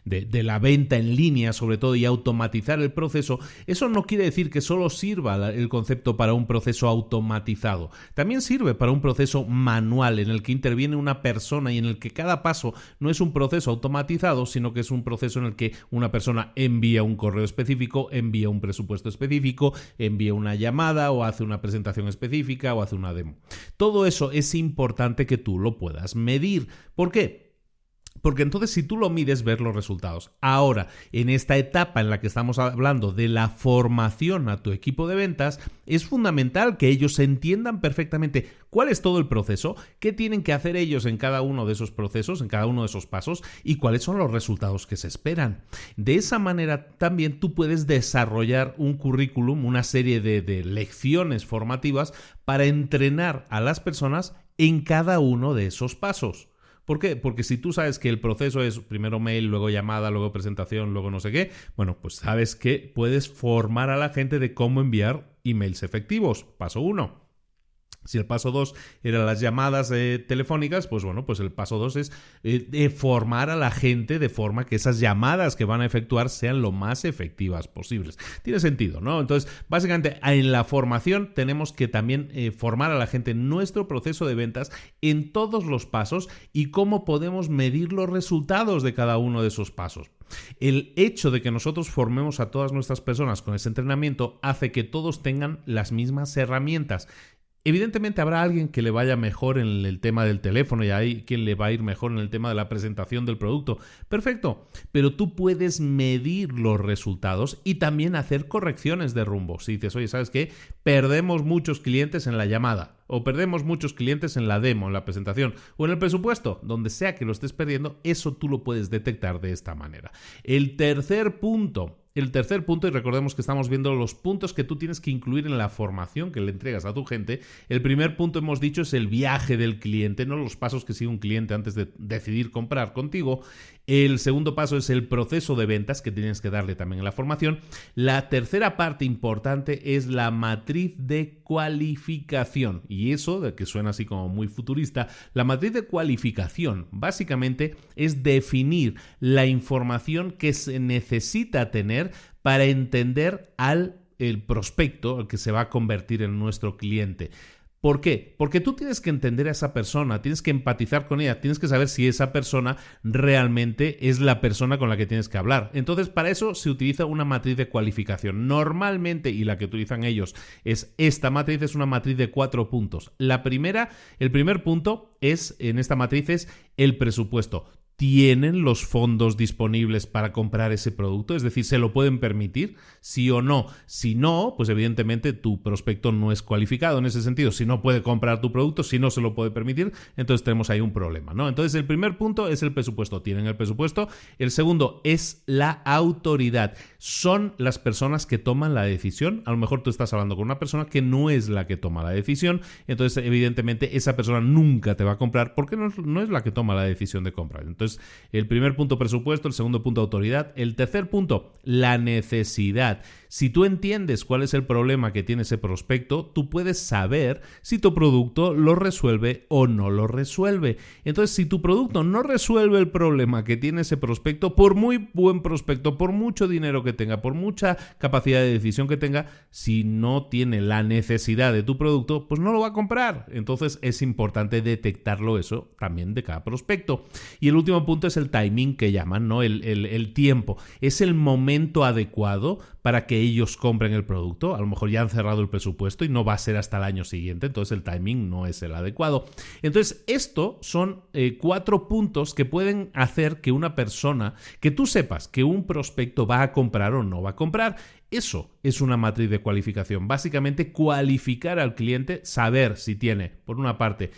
la venta en línea, sobre todo, y automatizar el proceso. Eso no quiere decir que solo sirva el concepto para un proceso automatizado. También sirve para un proceso manual en el que interviene una persona y en el que cada paso no es un proceso automatizado, sino que es un proceso en el que una persona envía un correo específico, envía un presupuesto específico, envía una llamada o hace una presentación específica o hace una demo. Todo eso es importante que tú lo puedas medir. ¿Por qué? Porque entonces si tú lo mides, ver los resultados. Ahora, en esta etapa en la que estamos hablando de la formación a tu equipo de ventas, es fundamental que ellos entiendan perfectamente cuál es todo el proceso, qué tienen que hacer ellos en cada uno de esos procesos, en cada uno de esos pasos y cuáles son los resultados que se esperan. De esa manera también tú puedes desarrollar un currículum, una serie de lecciones formativas para entrenar a las personas en cada uno de esos pasos. ¿Por qué? Porque si tú sabes que el proceso es primero mail, luego llamada, luego presentación, luego no sé qué, bueno, pues sabes que puedes formar a la gente de cómo enviar emails efectivos. Paso 1. Si el paso 2 eran las llamadas telefónicas, pues bueno, pues el paso 2 es formar a la gente de forma que esas llamadas que van a efectuar sean lo más efectivas posibles. Tiene sentido, ¿no? Entonces, básicamente, en la formación tenemos que también formar a la gente en nuestro proceso de ventas en todos los pasos y cómo podemos medir los resultados de cada uno de esos pasos. El hecho de que nosotros formemos a todas nuestras personas con ese entrenamiento hace que todos tengan las mismas herramientas. Evidentemente habrá alguien que le vaya mejor en el tema del teléfono y hay quien le va a ir mejor en el tema de la presentación del producto. Perfecto, pero tú puedes medir los resultados y también hacer correcciones de rumbo. Si dices, oye, ¿sabes qué? Perdemos muchos clientes en la llamada o perdemos muchos clientes en la demo, en la presentación o en el presupuesto, donde sea que lo estés perdiendo, eso tú lo puedes detectar de esta manera. El tercer punto, y recordemos que estamos viendo los puntos que tú tienes que incluir en la formación que le entregas a tu gente. El primer punto, hemos dicho, es el viaje del cliente, no los pasos que sigue un cliente antes de decidir comprar contigo. El segundo paso es el proceso de ventas que tienes que darle también en la formación. La tercera parte importante es la matriz de cualificación. Y eso, de que suena así como muy futurista, la matriz de cualificación básicamente es definir la información que se necesita tener para entender el prospecto, al que se va a convertir en nuestro cliente. ¿Por qué? Porque tú tienes que entender a esa persona, tienes que empatizar con ella, tienes que saber si esa persona realmente es la persona con la que tienes que hablar. Entonces, para eso se utiliza una matriz de cualificación. Normalmente, y la que utilizan ellos es esta matriz, es una matriz de 4 puntos. El primer punto en esta matriz es el presupuesto. ¿Tienen los fondos disponibles para comprar ese producto? Es decir, ¿se lo pueden permitir? ¿Sí o no? Si no, pues evidentemente tu prospecto no es cualificado en ese sentido. Si no puede comprar tu producto, si no se lo puede permitir, entonces tenemos ahí un problema, ¿no? Entonces el primer punto es el presupuesto. ¿Tienen el presupuesto? El segundo es la autoridad. Son las personas que toman la decisión. A lo mejor tú estás hablando con una persona que no es la que toma la decisión. Entonces, evidentemente, esa persona nunca te va a comprar porque no es la que toma la decisión de comprar. Entonces, el primer punto, presupuesto. El segundo punto, autoridad. El tercer punto, la necesidad. Si tú entiendes cuál es el problema que tiene ese prospecto, tú puedes saber si tu producto lo resuelve o no lo resuelve. Entonces, si tu producto no resuelve el problema que tiene ese prospecto, por muy buen prospecto, por mucho dinero que tenga, por mucha capacidad de decisión que tenga, si no tiene la necesidad de tu producto, pues no lo va a comprar. Entonces, es importante detectarlo eso también de cada prospecto. Y el último punto es el timing que llaman, ¿no? El tiempo. Es el momento adecuado para que ellos compren el producto. A lo mejor ya han cerrado el presupuesto y no va a ser hasta el año siguiente, entonces el timing no es el adecuado. Entonces, esto son 4 puntos que pueden hacer que una persona, que tú sepas que un prospecto va a comprar o no va a comprar. Eso es una matriz de cualificación. Básicamente, cualificar al cliente, saber si tiene, por una parte,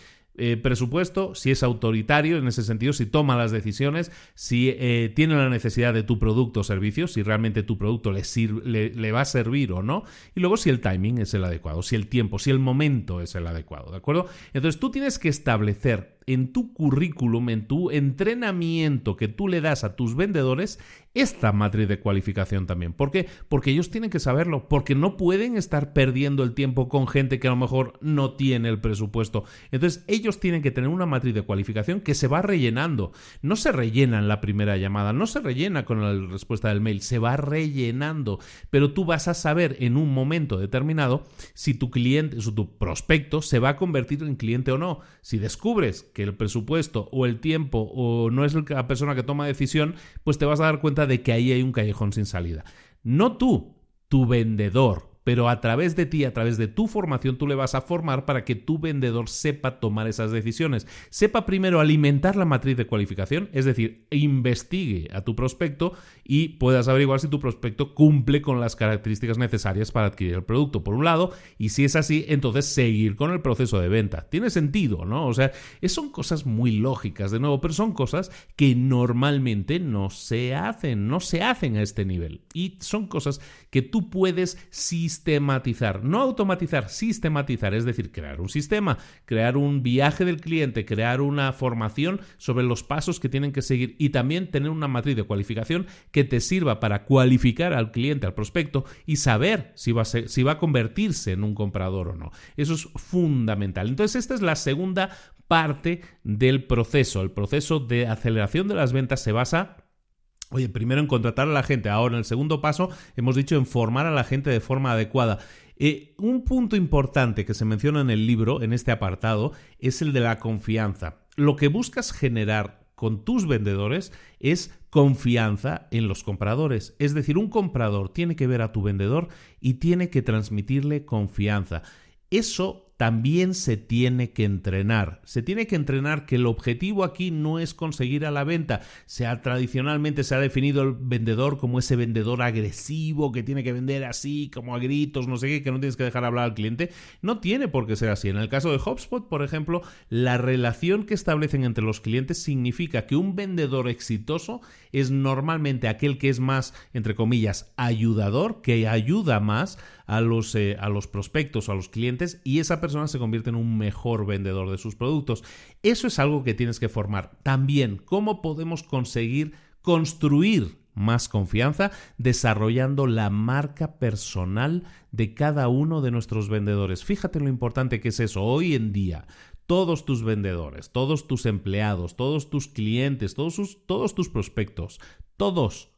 presupuesto, si es autoritario en ese sentido, si toma las decisiones, si tiene la necesidad de tu producto o servicio, si realmente tu producto le va a servir o no, y luego si el timing es el adecuado, si el tiempo, si el momento es el adecuado, ¿de acuerdo? Entonces tú tienes que establecer en tu currículum, en tu entrenamiento que tú le das a tus vendedores, esta matriz de cualificación también. ¿Por qué? Porque ellos tienen que saberlo, porque no pueden estar perdiendo el tiempo con gente que a lo mejor no tiene el presupuesto. Entonces ellos tienen que tener una matriz de cualificación que se va rellenando. No se rellena en la primera llamada, no se rellena con la respuesta del mail, se va rellenando. Pero tú vas a saber en un momento determinado si tu cliente, tu prospecto se va a convertir en cliente o no. Si descubres que el presupuesto o el tiempo o no es la persona que toma decisión, pues te vas a dar cuenta de que ahí hay un callejón sin salida. No tú, tu vendedor. pero a través de ti, a través de tu formación, tú le vas a formar para que tu vendedor sepa tomar esas decisiones. Sepa primero alimentar la matriz de cualificación, es decir, investigue a tu prospecto y puedas averiguar si tu prospecto cumple con las características necesarias para adquirir el producto, por un lado, y si es así, entonces seguir con el proceso de venta. Tiene sentido, ¿no? O sea, son cosas muy lógicas, de nuevo, pero son cosas que normalmente no se hacen a este nivel. Y son cosas que tú puedes sistematizar, no automatizar, sistematizar, es decir, crear un sistema, crear un viaje del cliente, crear una formación sobre los pasos que tienen que seguir y también tener una matriz de cualificación que te sirva para cualificar al cliente, al prospecto y saber si va a convertirse en un comprador o no. Eso es fundamental. Entonces, esta es la segunda parte del proceso. El proceso de aceleración de las ventas se basa primero en contratar a la gente. Ahora, en el segundo paso, hemos dicho en formar a la gente de forma adecuada. Un punto importante que se menciona en el libro, en este apartado, es el de la confianza. Lo que buscas generar con tus vendedores es confianza en los compradores. Es decir, un comprador tiene que ver a tu vendedor y tiene que transmitirle confianza. Eso también se tiene que entrenar. Se tiene que entrenar que el objetivo aquí no es conseguir a la venta. Tradicionalmente se ha definido el vendedor como ese vendedor agresivo que tiene que vender así, como a gritos, no sé qué, que no tienes que dejar hablar al cliente. No tiene por qué ser así. En el caso de HubSpot, por ejemplo, la relación que establecen entre los clientes significa que un vendedor exitoso es normalmente aquel que es más, entre comillas, ayudador, que ayuda más a los prospectos, a los clientes, y esa persona se convierte en un mejor vendedor de sus productos. Eso es algo que tienes que formar. También, ¿cómo podemos conseguir construir más confianza? Desarrollando la marca personal de cada uno de nuestros vendedores. Fíjate lo importante que es eso. Hoy en día, todos tus vendedores, todos tus empleados, todos tus clientes, todos tus prospectos, todos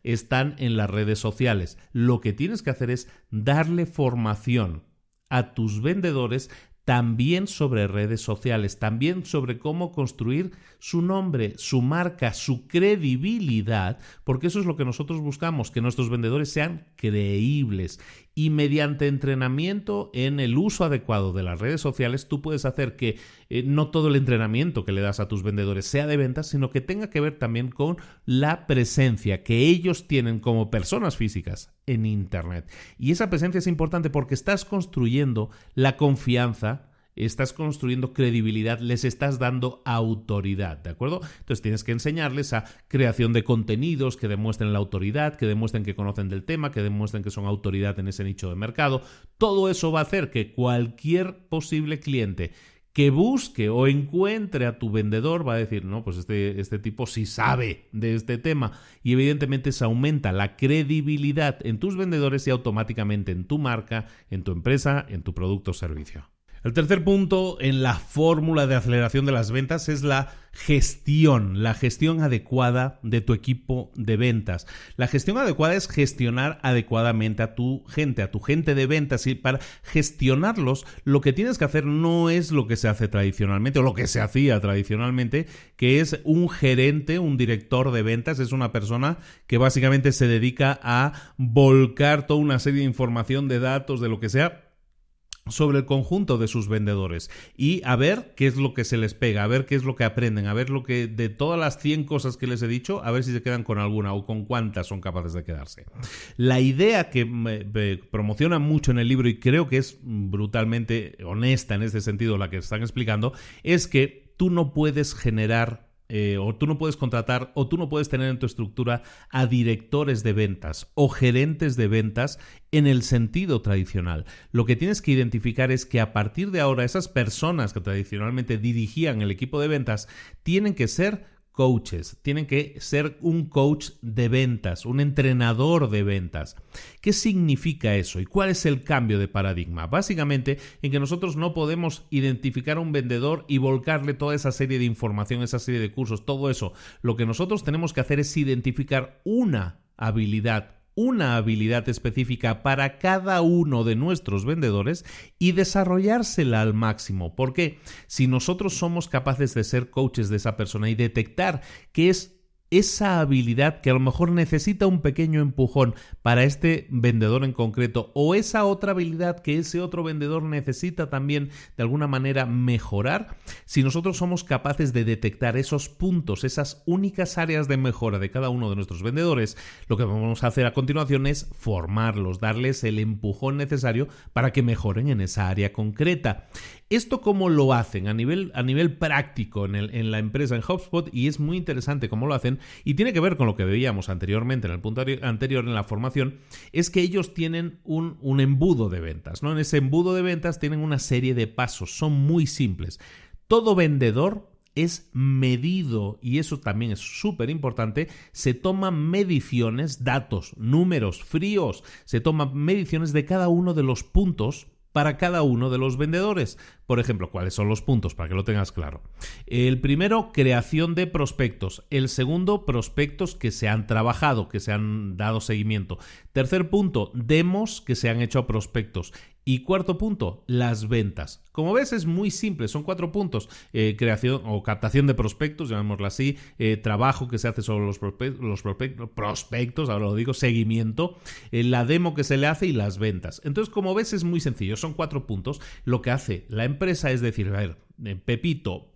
están en las redes sociales. Lo que tienes que hacer es darle formación a tus vendedores también sobre redes sociales, también sobre cómo construir su nombre, su marca, su credibilidad, porque eso es lo que nosotros buscamos, que nuestros vendedores sean creíbles. Y mediante entrenamiento en el uso adecuado de las redes sociales, tú puedes hacer que no todo el entrenamiento que le das a tus vendedores sea de ventas, sino que tenga que ver también con la presencia que ellos tienen como personas físicas en Internet. Y esa presencia es importante porque estás construyendo la confianza, estás construyendo credibilidad, les estás dando autoridad, ¿de acuerdo? Entonces tienes que enseñarles a creación de contenidos que demuestren la autoridad, que demuestren que conocen del tema, que demuestren que son autoridad en ese nicho de mercado. Todo eso va a hacer que cualquier posible cliente que busque o encuentre a tu vendedor va a decir, no, pues este tipo sí sabe de este tema, y evidentemente se aumenta la credibilidad en tus vendedores y automáticamente en tu marca, en tu empresa, en tu producto o servicio. El tercer punto en la fórmula de aceleración de las ventas es la gestión adecuada de tu equipo de ventas. La gestión adecuada es gestionar adecuadamente a tu gente de ventas, y para gestionarlos lo que tienes que hacer no es lo que se hace tradicionalmente o lo que se hacía tradicionalmente, que es un gerente, un director de ventas, es una persona que básicamente se dedica a volcar toda una serie de información, de datos, de lo que sea, sobre el conjunto de sus vendedores y a ver qué es lo que se les pega, a ver qué es lo que aprenden, a ver lo que de todas las 100 cosas que les he dicho, a ver si se quedan con alguna o con cuántas son capaces de quedarse. La idea que me promociona mucho en el libro, y creo que es brutalmente honesta en este sentido la que están explicando, es que tú no puedes generar o tú no puedes contratar o tú no puedes tener en tu estructura a directores de ventas o gerentes de ventas en el sentido tradicional. Lo que tienes que identificar es que a partir de ahora esas personas que tradicionalmente dirigían el equipo de ventas tienen que ser coaches, tienen que ser un coach de ventas, un entrenador de ventas. ¿Qué significa eso y cuál es el cambio de paradigma? Básicamente en que nosotros no podemos identificar a un vendedor y volcarle toda esa serie de información, esa serie de cursos, todo eso. Lo que nosotros tenemos que hacer es identificar una habilidad específica para cada uno de nuestros vendedores y desarrollársela al máximo. Porque si nosotros somos capaces de ser coaches de esa persona y detectar qué es esa habilidad que a lo mejor necesita un pequeño empujón para este vendedor en concreto, o esa otra habilidad que ese otro vendedor necesita también de alguna manera mejorar, si nosotros somos capaces de detectar esos puntos, esas únicas áreas de mejora de cada uno de nuestros vendedores, lo que vamos a hacer a continuación es formarlos, darles el empujón necesario para que mejoren en esa área concreta. ¿Esto cómo lo hacen? A nivel práctico en la empresa, en HubSpot, y es muy interesante cómo lo hacen, y tiene que ver con lo que veíamos anteriormente en el punto anterior en la formación, es que ellos tienen un embudo de ventas, ¿no? En ese embudo de ventas tienen una serie de pasos, son muy simples. Todo vendedor es medido, y eso también es súper importante. Se toman mediciones, datos, números fríos, se toman mediciones de cada uno de los puntos para cada uno de los vendedores. Por ejemplo, ¿cuáles son los puntos? Para que lo tengas claro. El primero, creación de prospectos. El segundo, prospectos que se han trabajado, que se han dado seguimiento. Tercer punto, demos que se han hecho a prospectos. Y cuarto punto, las ventas. Como ves, es muy simple, son 4 puntos. Creación o captación de prospectos, llamémoslo así, trabajo que se hace sobre los prospectos, ahora lo digo, seguimiento, la demo que se le hace y las ventas. Entonces, como ves, es muy sencillo, son 4 puntos. Lo que hace la empresa es decir, a ver, Pepito,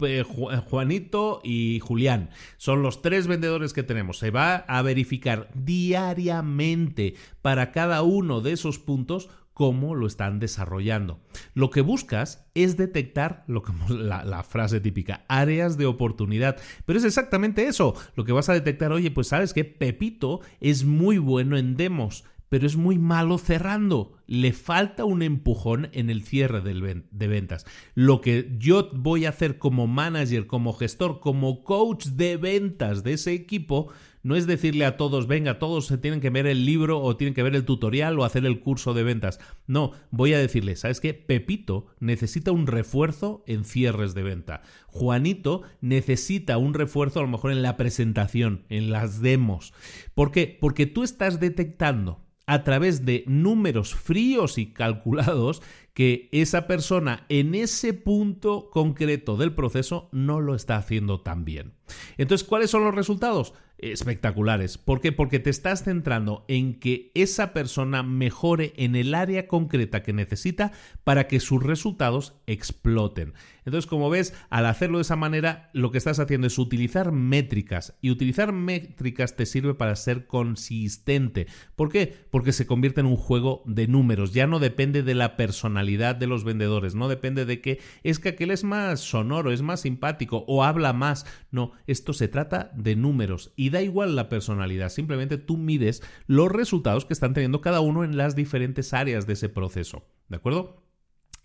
Juanito y Julián son los 3 vendedores que tenemos. Se va a verificar diariamente para cada uno de esos puntos cómo lo están desarrollando. Lo que buscas es detectar la frase típica, áreas de oportunidad. Pero es exactamente eso. Lo que vas a detectar, oye, pues sabes que Pepito es muy bueno en demos, pero es muy malo cerrando. Le falta un empujón en el cierre de ventas. Lo que yo voy a hacer como manager, como gestor, como coach de ventas de ese equipo, no es decirle a todos, venga, todos se tienen que ver el libro o tienen que ver el tutorial o hacer el curso de ventas. No, voy a decirle, ¿sabes qué? Pepito necesita un refuerzo en cierres de venta. Juanito necesita un refuerzo a lo mejor en la presentación, en las demos. ¿Por qué? Porque tú estás detectando a través de números fríos y calculados que esa persona en ese punto concreto del proceso no lo está haciendo tan bien. Entonces, ¿cuáles son los resultados? Espectaculares. ¿Por qué? Porque te estás centrando en que esa persona mejore en el área concreta que necesita para que sus resultados exploten. Entonces, como ves, al hacerlo de esa manera, lo que estás haciendo es utilizar métricas. Y utilizar métricas te sirve para ser consistente. ¿Por qué? Porque se convierte en un juego de números. Ya no depende de la personalidad de los vendedores. No depende de que es que aquel es más sonoro, es más simpático o habla más. No, esto se trata de números. Y da igual la personalidad. Simplemente tú mides los resultados que están teniendo cada uno en las diferentes áreas de ese proceso. ¿De acuerdo?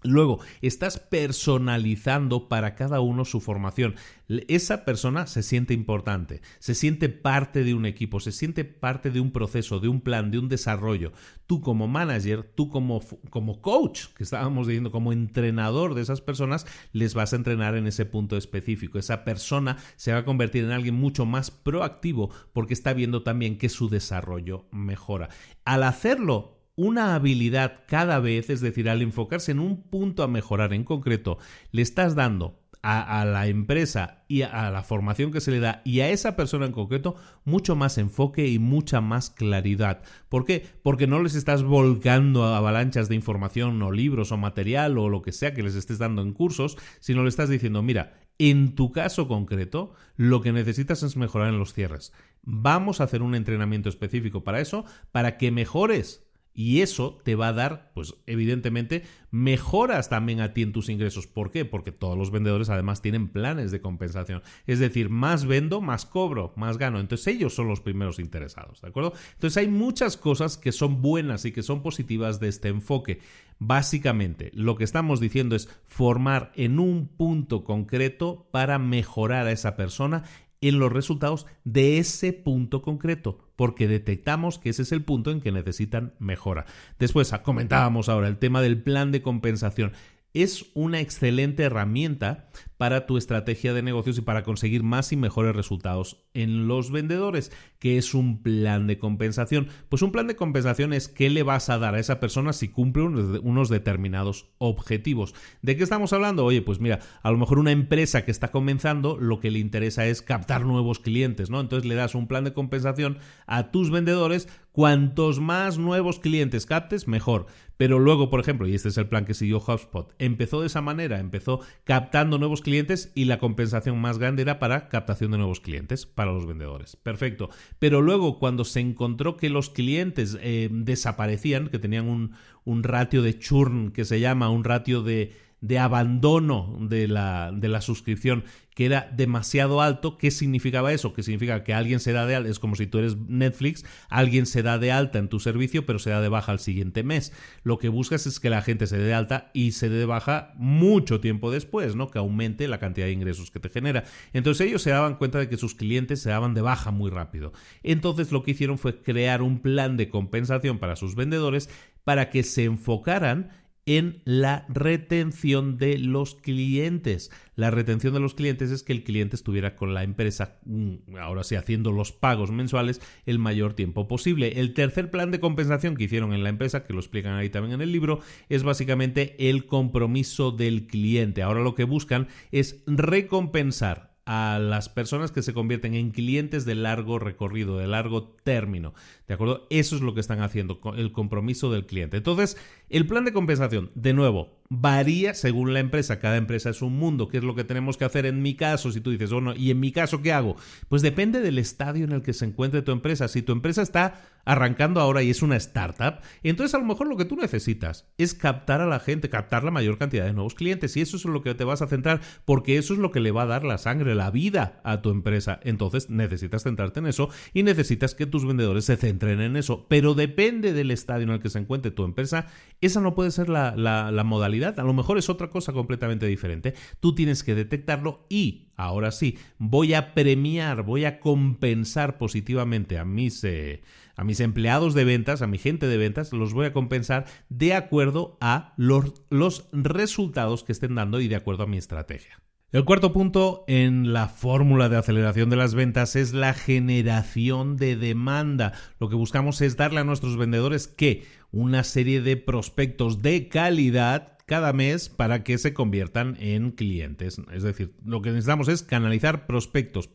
Luego, estás personalizando para cada uno su formación. Esa persona se siente importante, se siente parte de un equipo, se siente parte de un proceso, de un plan, de un desarrollo. Tú como manager, tú como coach, que estábamos diciendo, como entrenador de esas personas, les vas a entrenar en ese punto específico. Esa persona se va a convertir en alguien mucho más proactivo porque está viendo también que su desarrollo mejora. Al hacerlo una habilidad cada vez, es decir, al enfocarse en un punto a mejorar en concreto, le estás dando a la empresa y a la formación que se le da y a esa persona en concreto mucho más enfoque y mucha más claridad. ¿Por qué? Porque no les estás volcando a avalanchas de información o libros o material o lo que sea que les estés dando en cursos, sino le estás diciendo, mira, en tu caso concreto, lo que necesitas es mejorar en los cierres. Vamos a hacer un entrenamiento específico para eso, para que mejores. Y eso te va a dar, pues evidentemente, mejoras también a ti en tus ingresos. ¿Por qué? Porque todos los vendedores además tienen planes de compensación. Es decir, más vendo, más cobro, más gano. Entonces ellos son los primeros interesados, ¿de acuerdo? Entonces hay muchas cosas que son buenas y que son positivas de este enfoque. Básicamente, lo que estamos diciendo es formar en un punto concreto para mejorar a esa persona en los resultados de ese punto concreto, porque detectamos que ese es el punto en que necesitan mejora. Después comentábamos ahora el tema del plan de compensación. Es una excelente herramienta para tu estrategia de negocios y para conseguir más y mejores resultados en los vendedores. ¿Qué es un plan de compensación? Pues un plan de compensación es qué le vas a dar a esa persona si cumple unos determinados objetivos. ¿De qué estamos hablando? Oye, pues mira, a lo mejor una empresa que está comenzando lo que le interesa es captar nuevos clientes, ¿no? Entonces le das un plan de compensación a tus vendedores. Cuantos más nuevos clientes captes, mejor. Pero luego, por ejemplo, y este es el plan que siguió HubSpot, empezó de esa manera, empezó captando nuevos clientes y la compensación más grande era para captación de nuevos clientes para los vendedores. Perfecto. Pero luego, cuando se encontró que los clientes desaparecían, que tenían un ratio de churn que se llama, un ratio de abandono de la suscripción que era demasiado alto. ¿Qué significaba eso? Que significa que alguien se da de alta, es como si tú eres Netflix, alguien se da de alta en tu servicio pero se da de baja al siguiente mes. Lo que buscas es que la gente se dé de alta y se dé de baja mucho tiempo después, ¿no? Que aumente la cantidad de ingresos que te genera. Entonces ellos se daban cuenta de que sus clientes se daban de baja muy rápido. Entonces lo que hicieron fue crear un plan de compensación para sus vendedores para que se enfocaran en la retención de los clientes. La retención de los clientes es que el cliente estuviera con la empresa, ahora sí, haciendo los pagos mensuales el mayor tiempo posible. El tercer plan de compensación que hicieron en la empresa, que lo explican ahí también en el libro, es básicamente el compromiso del cliente. Ahora lo que buscan es recompensar a las personas que se convierten en clientes de largo recorrido, de largo término, ¿de acuerdo? Eso es lo que están haciendo, el compromiso del cliente. Entonces, el plan de compensación, de nuevo, varía según la empresa. Cada empresa es un mundo. ¿Qué es lo que tenemos que hacer en mi caso? Si tú dices, bueno, ¿y en mi caso qué hago? Pues depende del estadio en el que se encuentre tu empresa. Si tu empresa está arrancando ahora y es una startup, entonces a lo mejor lo que tú necesitas es captar a la gente, captar la mayor cantidad de nuevos clientes, y eso es en lo que te vas a centrar, porque eso es lo que le va a dar la sangre, la vida a tu empresa. Entonces necesitas centrarte en eso y necesitas que tus vendedores se centren en eso, pero depende del estadio en el que se encuentre tu empresa. Esa no puede ser la modalidad, a lo mejor es otra cosa completamente diferente. Tú tienes que detectarlo y, ahora sí, voy a premiar, voy a compensar positivamente a mis empleados de ventas, a mi gente de ventas, los voy a compensar de acuerdo a los resultados que estén dando y de acuerdo a mi estrategia. El cuarto punto en la fórmula de aceleración de las ventas es la generación de demanda. Lo que buscamos es darle a nuestros vendedores una serie de prospectos de calidad cada mes para que se conviertan en clientes. Es decir, lo que necesitamos es canalizar prospectos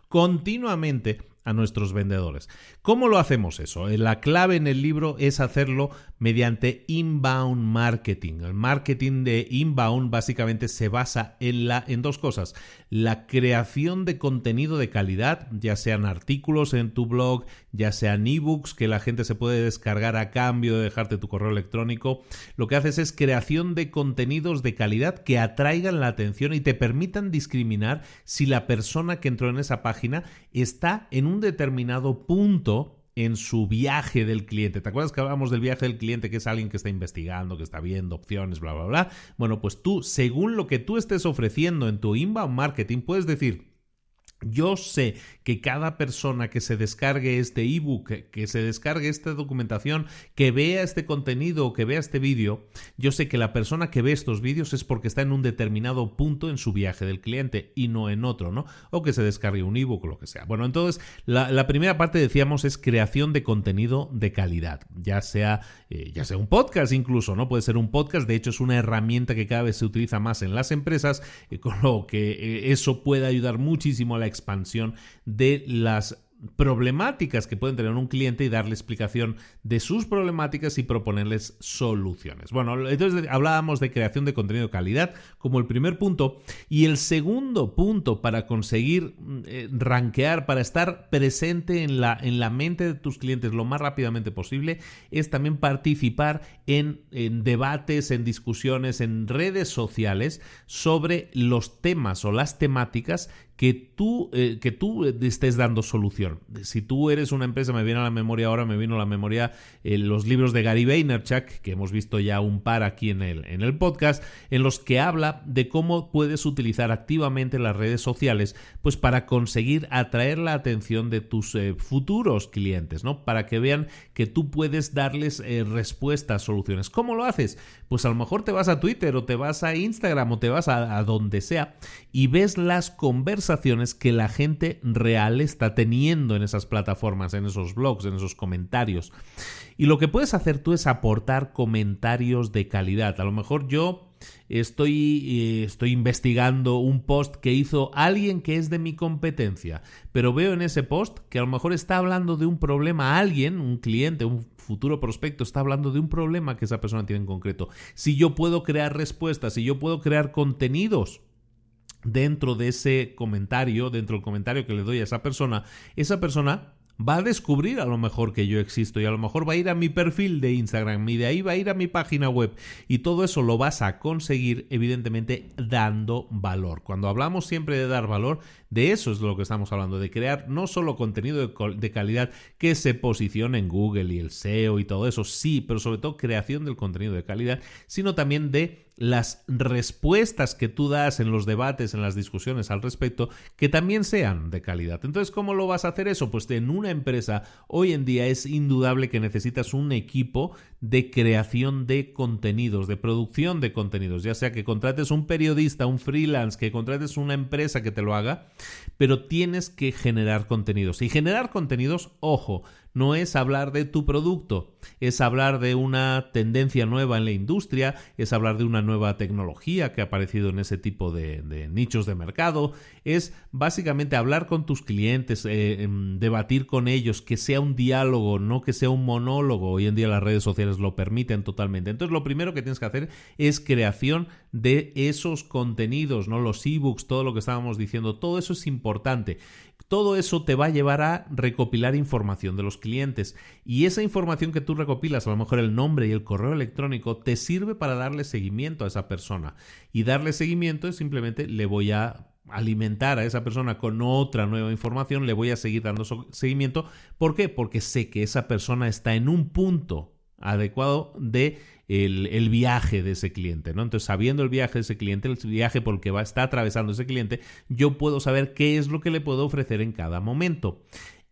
continuamente a nuestros vendedores. ¿Cómo lo hacemos eso? La clave en el libro es hacerlo mediante inbound marketing. El marketing de inbound básicamente se basa en dos cosas: la creación de contenido de calidad, ya sean artículos en tu blog, ya sean ebooks que la gente se puede descargar a cambio de dejarte tu correo electrónico. Lo que haces es creación de contenidos de calidad que atraigan la atención y te permitan discriminar si la persona que entró en esa página está en un determinado punto en su viaje del cliente. ¿Te acuerdas que hablábamos del viaje del cliente, que es alguien que está investigando, que está viendo opciones, bla, bla, bla? Bueno, pues tú, según lo que tú estés ofreciendo en tu inbound marketing, puedes decir: yo sé que cada persona que se descargue este ebook, que se descargue esta documentación, que vea este contenido o que vea este vídeo, yo sé que la persona que ve estos vídeos es porque está en un determinado punto en su viaje del cliente y no en otro, ¿no? O que se descargue un ebook o lo que sea. Bueno, entonces la primera parte, decíamos, es creación de contenido de calidad, ya sea un podcast incluso, ¿no? Puede ser un podcast. De hecho, es una herramienta que cada vez se utiliza más en las empresas, con lo que eso puede ayudar muchísimo a la expansión de las problemáticas que pueden tener un cliente y darle explicación de sus problemáticas y proponerles soluciones. Bueno, entonces hablábamos de creación de contenido de calidad como el primer punto, y el segundo punto para conseguir rankear, para estar presente en la mente de tus clientes lo más rápidamente posible, es también participar en debates, en discusiones, en redes sociales sobre los temas o las temáticas que tú estés dando solución. Si tú eres una empresa, me vino a la memoria los libros de Gary Vaynerchuk, que hemos visto ya un par aquí en el podcast, en los que habla de cómo puedes utilizar activamente las redes sociales pues para conseguir atraer la atención de tus futuros clientes, ¿no? Para que vean que tú puedes darles respuestas, soluciones. ¿Cómo lo haces? Pues a lo mejor te vas a Twitter o te vas a Instagram o te vas a donde sea y ves las conversaciones que la gente real está teniendo en esas plataformas, en esos blogs, en esos comentarios. Y lo que puedes hacer tú es aportar comentarios de calidad. A lo mejor yo estoy investigando un post que hizo alguien que es de mi competencia, pero veo en ese post que a lo mejor está hablando de un problema, alguien, un cliente, un futuro prospecto está hablando de un problema que esa persona tiene en concreto. Si yo puedo crear respuestas, si yo puedo crear contenidos dentro de ese comentario, dentro del comentario que le doy a esa persona va a descubrir a lo mejor que yo existo y a lo mejor va a ir a mi perfil de Instagram y de ahí va a ir a mi página web y todo eso lo vas a conseguir evidentemente dando valor. Cuando hablamos siempre de dar valor, de eso es de lo que estamos hablando, de crear no solo contenido de calidad que se posicione en Google y el SEO y todo eso, sí, pero sobre todo creación del contenido de calidad, sino también de las respuestas que tú das en los debates, en las discusiones al respecto, que también sean de calidad. Entonces, ¿cómo lo vas a hacer eso? Pues en una empresa hoy en día es indudable que necesitas un equipo de creación de contenidos, de producción de contenidos, ya sea que contrates un periodista, un freelance, que contrates una empresa que te lo haga, pero tienes que generar contenidos. Y generar contenidos, ojo, no es hablar de tu producto, es hablar de una tendencia nueva en la industria, es hablar de una nueva tecnología que ha aparecido en ese tipo de nichos de mercado, es básicamente hablar con tus clientes, debatir con ellos, que sea un diálogo, no que sea un monólogo. Hoy en día las redes sociales lo permiten totalmente. Entonces lo primero que tienes que hacer es creación de esos contenidos, ¿no? Los ebooks, todo lo que estábamos diciendo, todo eso es importante. Todo eso te va a llevar a recopilar información de los clientes y esa información que tú recopilas, a lo mejor el nombre y el correo electrónico, te sirve para darle seguimiento a esa persona. Y darle seguimiento es simplemente le voy a alimentar a esa persona con otra nueva información, le voy a seguir dando seguimiento. ¿Por qué? Porque sé que esa persona está en un punto adecuado de el viaje de ese cliente, ¿no? Entonces, sabiendo el viaje de ese cliente, el viaje por el que está atravesando ese cliente, yo puedo saber qué es lo que le puedo ofrecer en cada momento.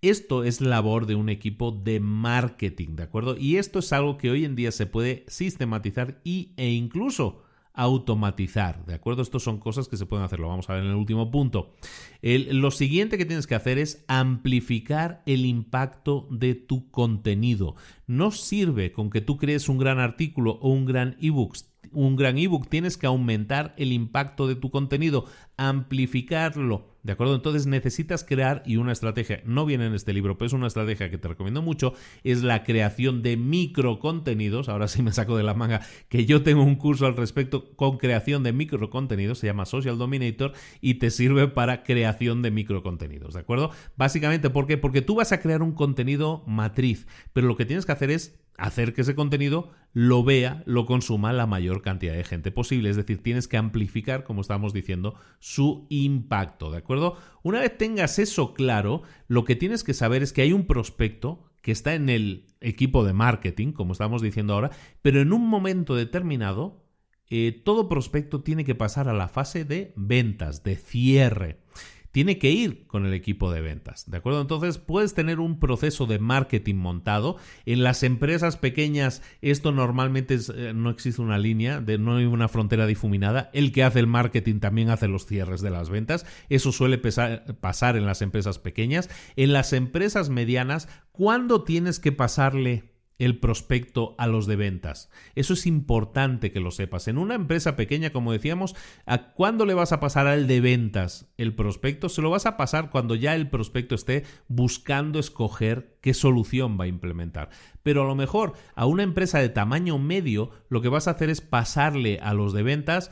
Esto es labor de un equipo de marketing, ¿de acuerdo? Y esto es algo que hoy en día se puede sistematizar e incluso automatizar, ¿de acuerdo? Estos son cosas que se pueden hacer, lo vamos a ver en el último punto. Lo siguiente que tienes que hacer es amplificar el impacto de tu contenido. No sirve con que tú crees un gran artículo o un gran ebook, tienes que aumentar el impacto de tu contenido, amplificarlo, ¿de acuerdo? Entonces necesitas crear, y una estrategia, no viene en este libro, pero es una estrategia que te recomiendo mucho, es la creación de microcontenidos. Ahora sí me saco de la manga que yo tengo un curso al respecto con creación de microcontenidos, se llama Social Dominator y te sirve para creación de microcontenidos, ¿de acuerdo? Básicamente, ¿por qué? Porque tú vas a crear un contenido matriz, pero lo que tienes que hacer es hacer que ese contenido lo vea, lo consuma la mayor cantidad de gente posible. Es decir, tienes que amplificar, como estábamos diciendo, su impacto, ¿de acuerdo? Una vez tengas eso claro, lo que tienes que saber es que hay un prospecto que está en el equipo de marketing, como estamos diciendo ahora, pero en un momento determinado, todo prospecto tiene que pasar a la fase de ventas, de cierre. Tiene que ir con el equipo de ventas, ¿de acuerdo? Entonces puedes tener un proceso de marketing montado. En las empresas pequeñas esto normalmente no existe una línea, no hay una frontera difuminada. El que hace el marketing también hace los cierres de las ventas. Eso suele pasar en las empresas pequeñas. En las empresas medianas, ¿cuándo tienes que pasarle el prospecto a los de ventas? Eso es importante que lo sepas. En una empresa pequeña, como decíamos, ¿a cuándo le vas a pasar al de ventas el prospecto? Se lo vas a pasar cuando ya el prospecto esté buscando escoger qué solución va a implementar. Pero a lo mejor a una empresa de tamaño medio lo que vas a hacer es pasarle a los de ventas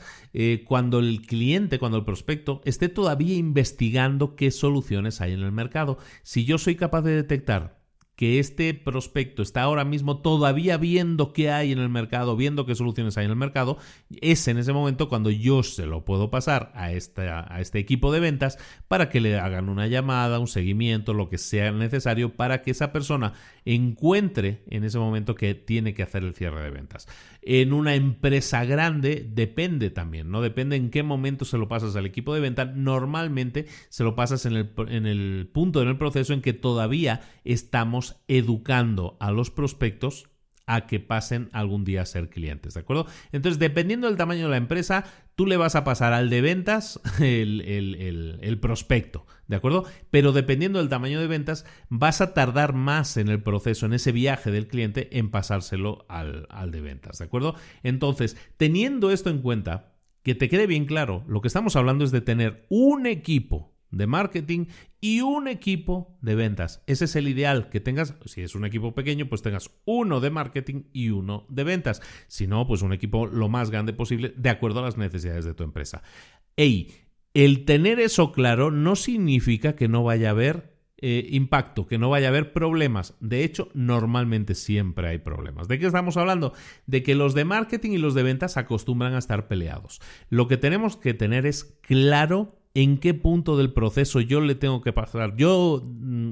cuando el cliente, cuando el prospecto esté todavía investigando qué soluciones hay en el mercado. Si yo soy capaz de detectar que este prospecto está ahora mismo todavía viendo qué hay en el mercado, viendo qué soluciones hay en el mercado, es en ese momento cuando yo se lo puedo pasar a este equipo de ventas para que le hagan una llamada, un seguimiento, lo que sea necesario para que esa persona encuentre en ese momento que tiene que hacer el cierre de ventas. En una empresa grande depende también, ¿no? Depende en qué momento se lo pasas al equipo de venta. Normalmente se lo pasas en el punto en el proceso en que todavía estamos educando a los prospectos a que pasen algún día a ser clientes, ¿de acuerdo? Entonces, dependiendo del tamaño de la empresa, tú le vas a pasar al de ventas el prospecto, ¿de acuerdo? Pero dependiendo del tamaño de ventas, vas a tardar más en el proceso, en ese viaje del cliente, en pasárselo al de ventas, ¿de acuerdo? Entonces, teniendo esto en cuenta, que te quede bien claro, lo que estamos hablando es de tener un equipo de marketing y un equipo de ventas. Ese es el ideal, que tengas, si es un equipo pequeño, pues tengas uno de marketing y uno de ventas. Si no, pues un equipo lo más grande posible de acuerdo a las necesidades de tu empresa. El tener eso claro no significa que no vaya a haber impacto, que no vaya a haber problemas. De hecho, normalmente siempre hay problemas. ¿De qué estamos hablando? De que los de marketing y los de ventas acostumbran a estar peleados. Lo que tenemos que tener es claro en qué punto del proceso yo le tengo que pasar. Yo,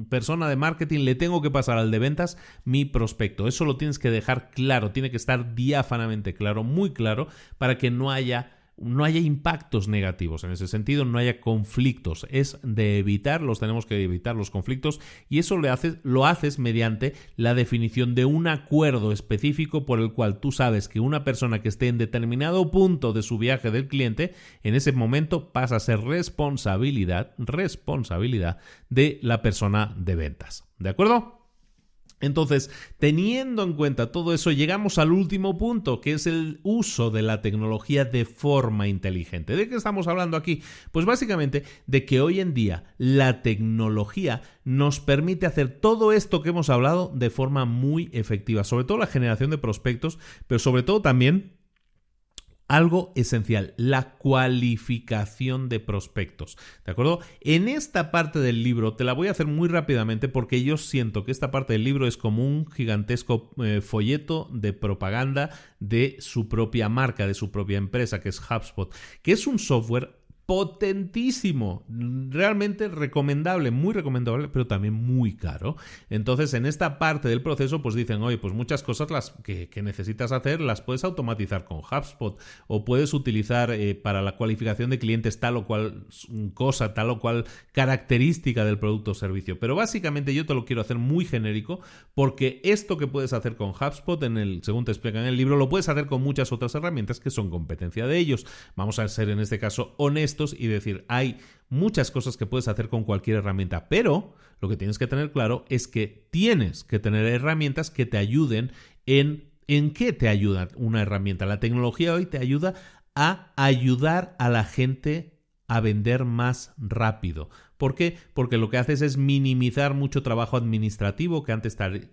persona de marketing, le tengo que pasar al de ventas mi prospecto. Eso lo tienes que dejar claro, tiene que estar diáfanamente claro, muy claro, para que no haya impactos negativos en ese sentido, no haya conflictos. Es de evitar, tenemos que evitar los conflictos, y eso lo haces mediante la definición de un acuerdo específico por el cual tú sabes que una persona que esté en determinado punto de su viaje del cliente, en ese momento pasa a ser responsabilidad de la persona de ventas. ¿De acuerdo? Entonces, teniendo en cuenta todo eso, llegamos al último punto, que es el uso de la tecnología de forma inteligente. ¿De qué estamos hablando aquí? Pues básicamente de que hoy en día la tecnología nos permite hacer todo esto que hemos hablado de forma muy efectiva, sobre todo la generación de prospectos, pero sobre todo también algo esencial, la cualificación de prospectos, ¿de acuerdo? En esta parte del libro te la voy a hacer muy rápidamente porque yo siento que esta parte del libro es como un gigantesco folleto de propaganda de su propia marca, de su propia empresa, que es HubSpot, que es un software potentísimo, realmente recomendable, muy recomendable, pero también muy caro. Entonces, en esta parte del proceso, pues dicen, oye, pues muchas cosas que necesitas hacer las puedes automatizar con HubSpot, o puedes utilizar para la cualificación de clientes tal o cual cosa, tal o cual característica del producto o servicio. Pero básicamente yo te lo quiero hacer muy genérico, porque esto que puedes hacer con HubSpot, según te explica en el libro, lo puedes hacer con muchas otras herramientas que son competencia de ellos. Vamos a ser en este caso honestos y decir, hay muchas cosas que puedes hacer con cualquier herramienta, pero lo que tienes que tener claro es que tienes que tener herramientas que te ayuden ¿en qué te ayuda una herramienta? La tecnología hoy te ayuda a ayudar a la gente a vender más rápido. ¿Por qué? Porque lo que haces es minimizar mucho trabajo administrativo que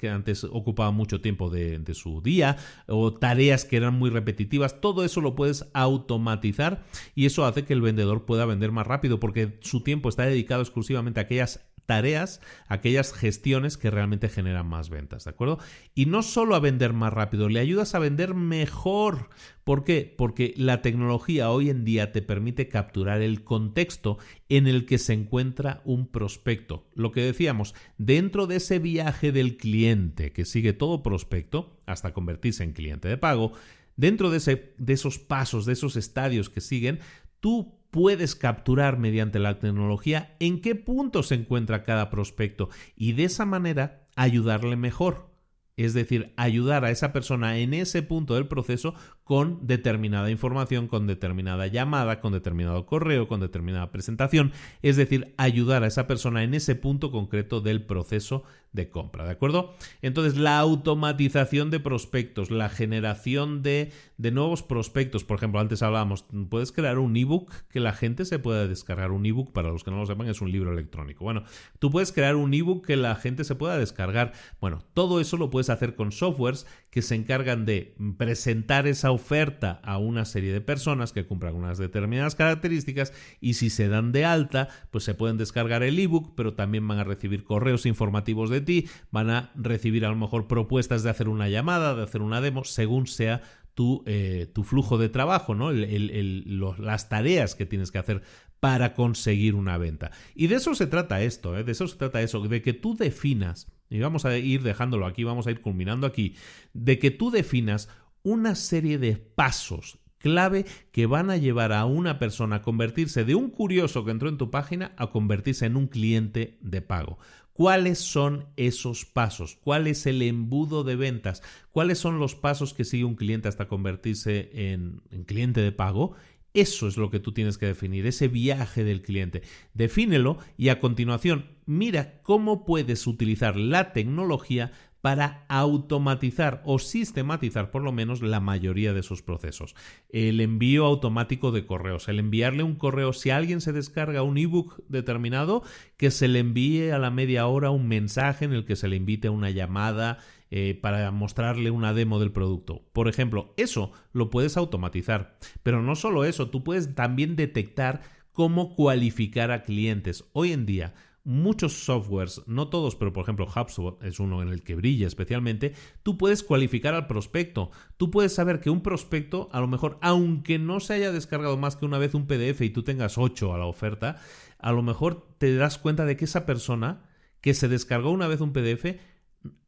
antes ocupaba mucho tiempo de su día, o tareas que eran muy repetitivas. Todo eso lo puedes automatizar y eso hace que el vendedor pueda vender más rápido porque su tiempo está dedicado exclusivamente a aquellas tareas, aquellas gestiones que realmente generan más ventas, ¿de acuerdo? Y no solo a vender más rápido, le ayudas a vender mejor. ¿Por qué? Porque la tecnología hoy en día te permite capturar el contexto en el que se encuentra un prospecto. Lo que decíamos, dentro de ese viaje del cliente que sigue todo prospecto hasta convertirse en cliente de pago, dentro de esos pasos, de esos estadios que siguen, tú puedes capturar mediante la tecnología en qué punto se encuentra cada prospecto y de esa manera ayudarle mejor. Es decir, ayudar a esa persona en ese punto del proceso con determinada información, con determinada llamada, con determinado correo, con determinada presentación. Es decir, ayudar a esa persona en ese punto concreto del proceso de compra, ¿de acuerdo? Entonces, la automatización de prospectos, la generación de nuevos prospectos. Por ejemplo, antes hablábamos, puedes crear un ebook que la gente se pueda descargar. Un ebook, para los que no lo sepan, es un libro electrónico. Bueno, tú puedes crear un ebook que la gente se pueda descargar. Bueno, todo eso lo puedes puedes hacer con softwares que se encargan de presentar esa oferta a una serie de personas que cumplan unas determinadas características, y si se dan de alta, pues se pueden descargar el ebook, pero también van a recibir correos informativos de ti, van a recibir a lo mejor propuestas de hacer una llamada, de hacer una demo, según sea tu flujo de trabajo, ¿no? Las tareas que tienes que hacer para conseguir una venta. Y de eso se trata esto, de eso se trata eso, de que tú definas, y vamos a ir dejándolo aquí, vamos a ir culminando aquí, de que tú definas una serie de pasos clave que van a llevar a una persona a convertirse de un curioso que entró en tu página a convertirse en un cliente de pago. ¿Cuáles son esos pasos? ¿Cuál es el embudo de ventas? ¿Cuáles son los pasos que sigue un cliente hasta convertirse en cliente de pago? Eso es lo que tú tienes que definir, ese viaje del cliente. Defínelo y a continuación mira cómo puedes utilizar la tecnología para automatizar o sistematizar por lo menos la mayoría de esos procesos. El envío automático de correos, el enviarle un correo, si alguien se descarga un ebook determinado, que se le envíe a la media hora un mensaje en el que se le invite a una llamada para mostrarle una demo del producto. Por ejemplo, eso lo puedes automatizar. Pero no solo eso, tú puedes también detectar cómo cualificar a clientes. Hoy en día, muchos softwares, no todos, pero por ejemplo HubSpot es uno en el que brilla especialmente, tú puedes cualificar al prospecto. Tú puedes saber que un prospecto, a lo mejor, aunque no se haya descargado más que una vez un PDF y tú tengas 8 a la oferta, a lo mejor te das cuenta de que esa persona que se descargó una vez un PDF,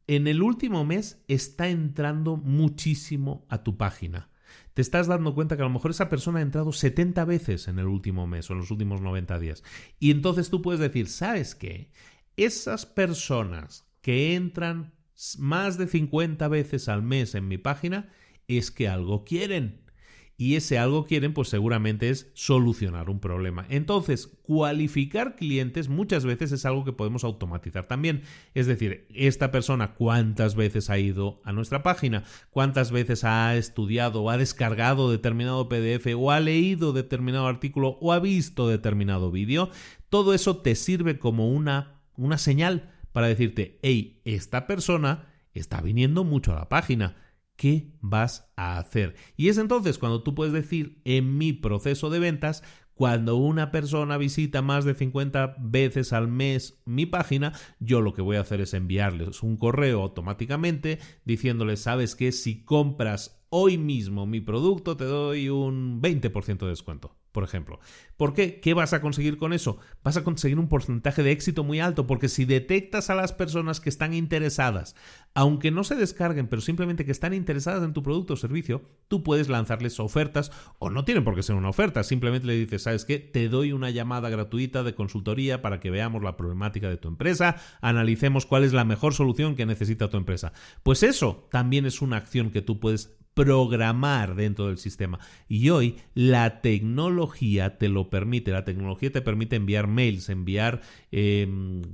en el último mes está entrando muchísimo a tu página. Te estás dando cuenta que a lo mejor esa persona ha entrado 70 veces en el último mes o en los últimos 90 días. Y entonces tú puedes decir, ¿sabes qué? Esas personas que entran más de 50 veces al mes en mi página es que algo quieren. Y ese algo quieren, pues seguramente es solucionar un problema. Entonces, cualificar clientes muchas veces es algo que podemos automatizar también. Es decir, esta persona cuántas veces ha ido a nuestra página, cuántas veces ha estudiado o ha descargado determinado PDF o ha leído determinado artículo o ha visto determinado vídeo. Todo eso te sirve como una señal para decirte, hey, esta persona está viniendo mucho a la página. ¿Qué vas a hacer? Y es entonces cuando tú puedes decir, en mi proceso de ventas, cuando una persona visita más de 50 veces al mes mi página, yo lo que voy a hacer es enviarles un correo automáticamente diciéndoles, ¿sabes qué? Si compras hoy mismo mi producto, te doy un 20% de descuento, por ejemplo. ¿Por qué? ¿Qué vas a conseguir con eso? Vas a conseguir un porcentaje de éxito muy alto, porque si detectas a las personas que están interesadas, aunque no se descarguen, pero simplemente que están interesadas en tu producto o servicio, tú puedes lanzarles ofertas, o no tienen por qué ser una oferta, simplemente le dices, ¿sabes qué? Te doy una llamada gratuita de consultoría para que veamos la problemática de tu empresa, analicemos cuál es la mejor solución que necesita tu empresa. Pues eso también es una acción que tú puedes programar dentro del sistema. Y hoy la tecnología te lo permite. La tecnología te permite enviar mails, enviar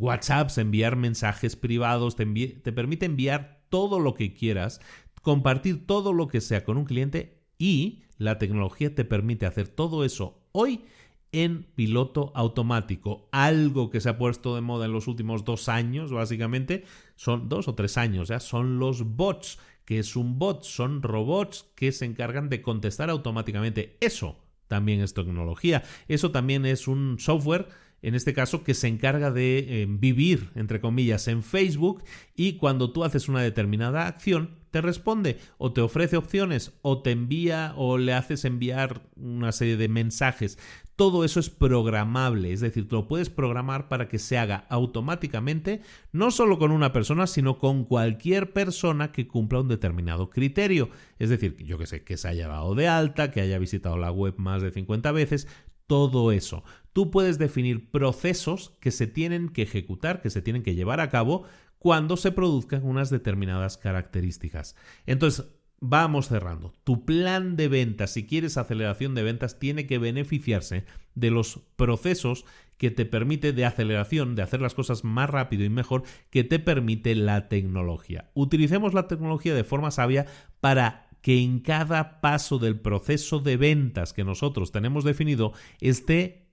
WhatsApps, enviar mensajes privados, te permite enviar todo lo que quieras, compartir todo lo que sea con un cliente, y la tecnología te permite hacer todo eso hoy en piloto automático. Algo que se ha puesto de moda en los últimos 2 años, básicamente, son 2 o 3 años, ya son los bots. ¿Qué es un bot? Son robots que se encargan de contestar automáticamente. Eso también es tecnología. Eso también es un software, en este caso, que se encarga de vivir, entre comillas, en Facebook, y cuando tú haces una determinada acción, te responde o te ofrece opciones o te envía o le haces enviar una serie de mensajes. Todo eso es programable, es decir, lo puedes programar para que se haga automáticamente, no solo con una persona, sino con cualquier persona que cumpla un determinado criterio. Es decir, yo que sé, que se haya dado de alta, que haya visitado la web más de 50 veces, todo eso. Tú puedes definir procesos que se tienen que ejecutar, que se tienen que llevar a cabo cuando se produzcan unas determinadas características. Entonces, vamos cerrando. Tu plan de ventas, si quieres aceleración de ventas, tiene que beneficiarse de los procesos que te permite de aceleración, de hacer las cosas más rápido y mejor, que te permite la tecnología. Utilicemos la tecnología de forma sabia para que en cada paso del proceso de ventas que nosotros tenemos definido esté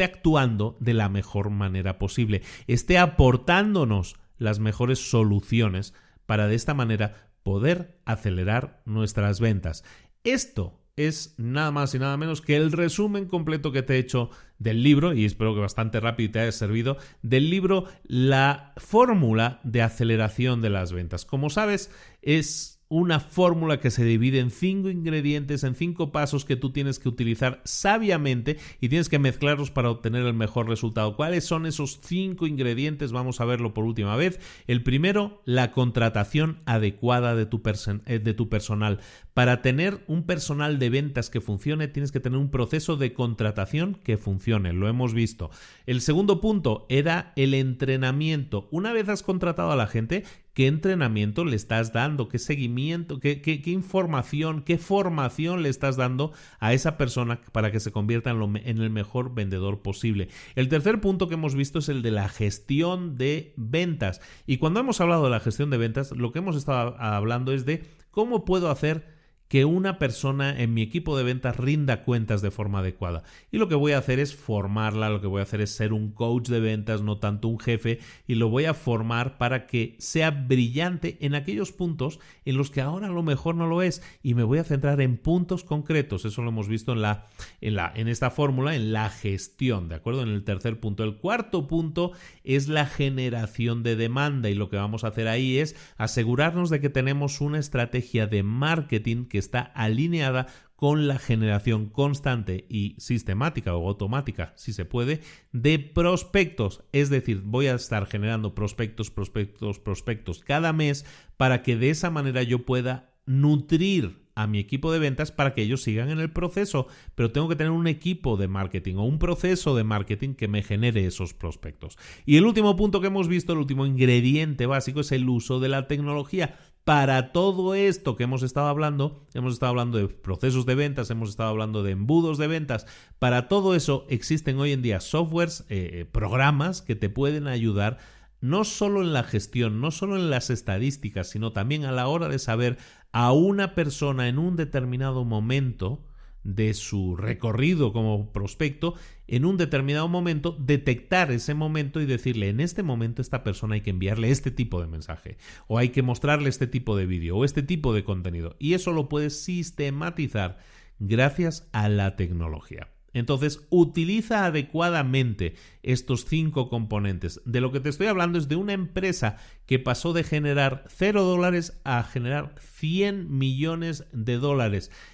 actuando de la mejor manera posible, esté aportándonos las mejores soluciones para de esta manera poder acelerar nuestras ventas. Esto es nada más y nada menos que el resumen completo que te he hecho del libro, y espero que bastante rápido te haya servido, del libro La fórmula de aceleración de las ventas. Como sabes, es una fórmula que se divide en 5 ingredientes, en 5 pasos que tú tienes que utilizar sabiamente y tienes que mezclarlos para obtener el mejor resultado. ¿Cuáles son esos 5 ingredientes? Vamos a verlo por última vez. El primero, la contratación adecuada de tu personal. Para tener un personal de ventas que funcione, tienes que tener un proceso de contratación que funcione. Lo hemos visto. El segundo punto era el entrenamiento. Una vez has contratado a la gente, ¿qué entrenamiento le estás dando? ¿Qué seguimiento? ¿Qué información? ¿Qué formación le estás dando a esa persona para que se convierta en el mejor vendedor posible? El tercer punto que hemos visto es el de la gestión de ventas. Y cuando hemos hablado de la gestión de ventas, lo que hemos estado hablando es de cómo puedo hacer que una persona en mi equipo de ventas rinda cuentas de forma adecuada. Y lo que voy a hacer es formarla, lo que voy a hacer es ser un coach de ventas, no tanto un jefe, y lo voy a formar para que sea brillante en aquellos puntos en los que ahora a lo mejor no lo es, y me voy a centrar en puntos concretos. Eso lo hemos visto en esta fórmula, en la gestión, ¿de acuerdo? En el tercer punto. El cuarto punto es la generación de demanda, y lo que vamos a hacer ahí es asegurarnos de que tenemos una estrategia de marketing que está alineada con la generación constante y sistemática o automática, si se puede, de prospectos. Es decir, voy a estar generando prospectos cada mes para que de esa manera yo pueda nutrir a mi equipo de ventas para que ellos sigan en el proceso, pero tengo que tener un equipo de marketing o un proceso de marketing que me genere esos prospectos. Y el último punto que hemos visto, el último ingrediente básico, es el uso de la tecnología. Para todo esto que hemos estado hablando de procesos de ventas, hemos estado hablando de embudos de ventas. Para todo eso existen hoy en día softwares, programas que te pueden ayudar no solo en la gestión, no solo en las estadísticas, sino también a la hora de saber a una persona en un determinado momento de su recorrido como prospecto, en un determinado momento, detectar ese momento y decirle, en este momento esta persona hay que enviarle este tipo de mensaje, o hay que mostrarle este tipo de vídeo, o este tipo de contenido. Y eso lo puedes sistematizar gracias a la tecnología. Entonces, utiliza adecuadamente estos 5 componentes. De lo que te estoy hablando es de una empresa que pasó de generar $0 a generar $100 millones,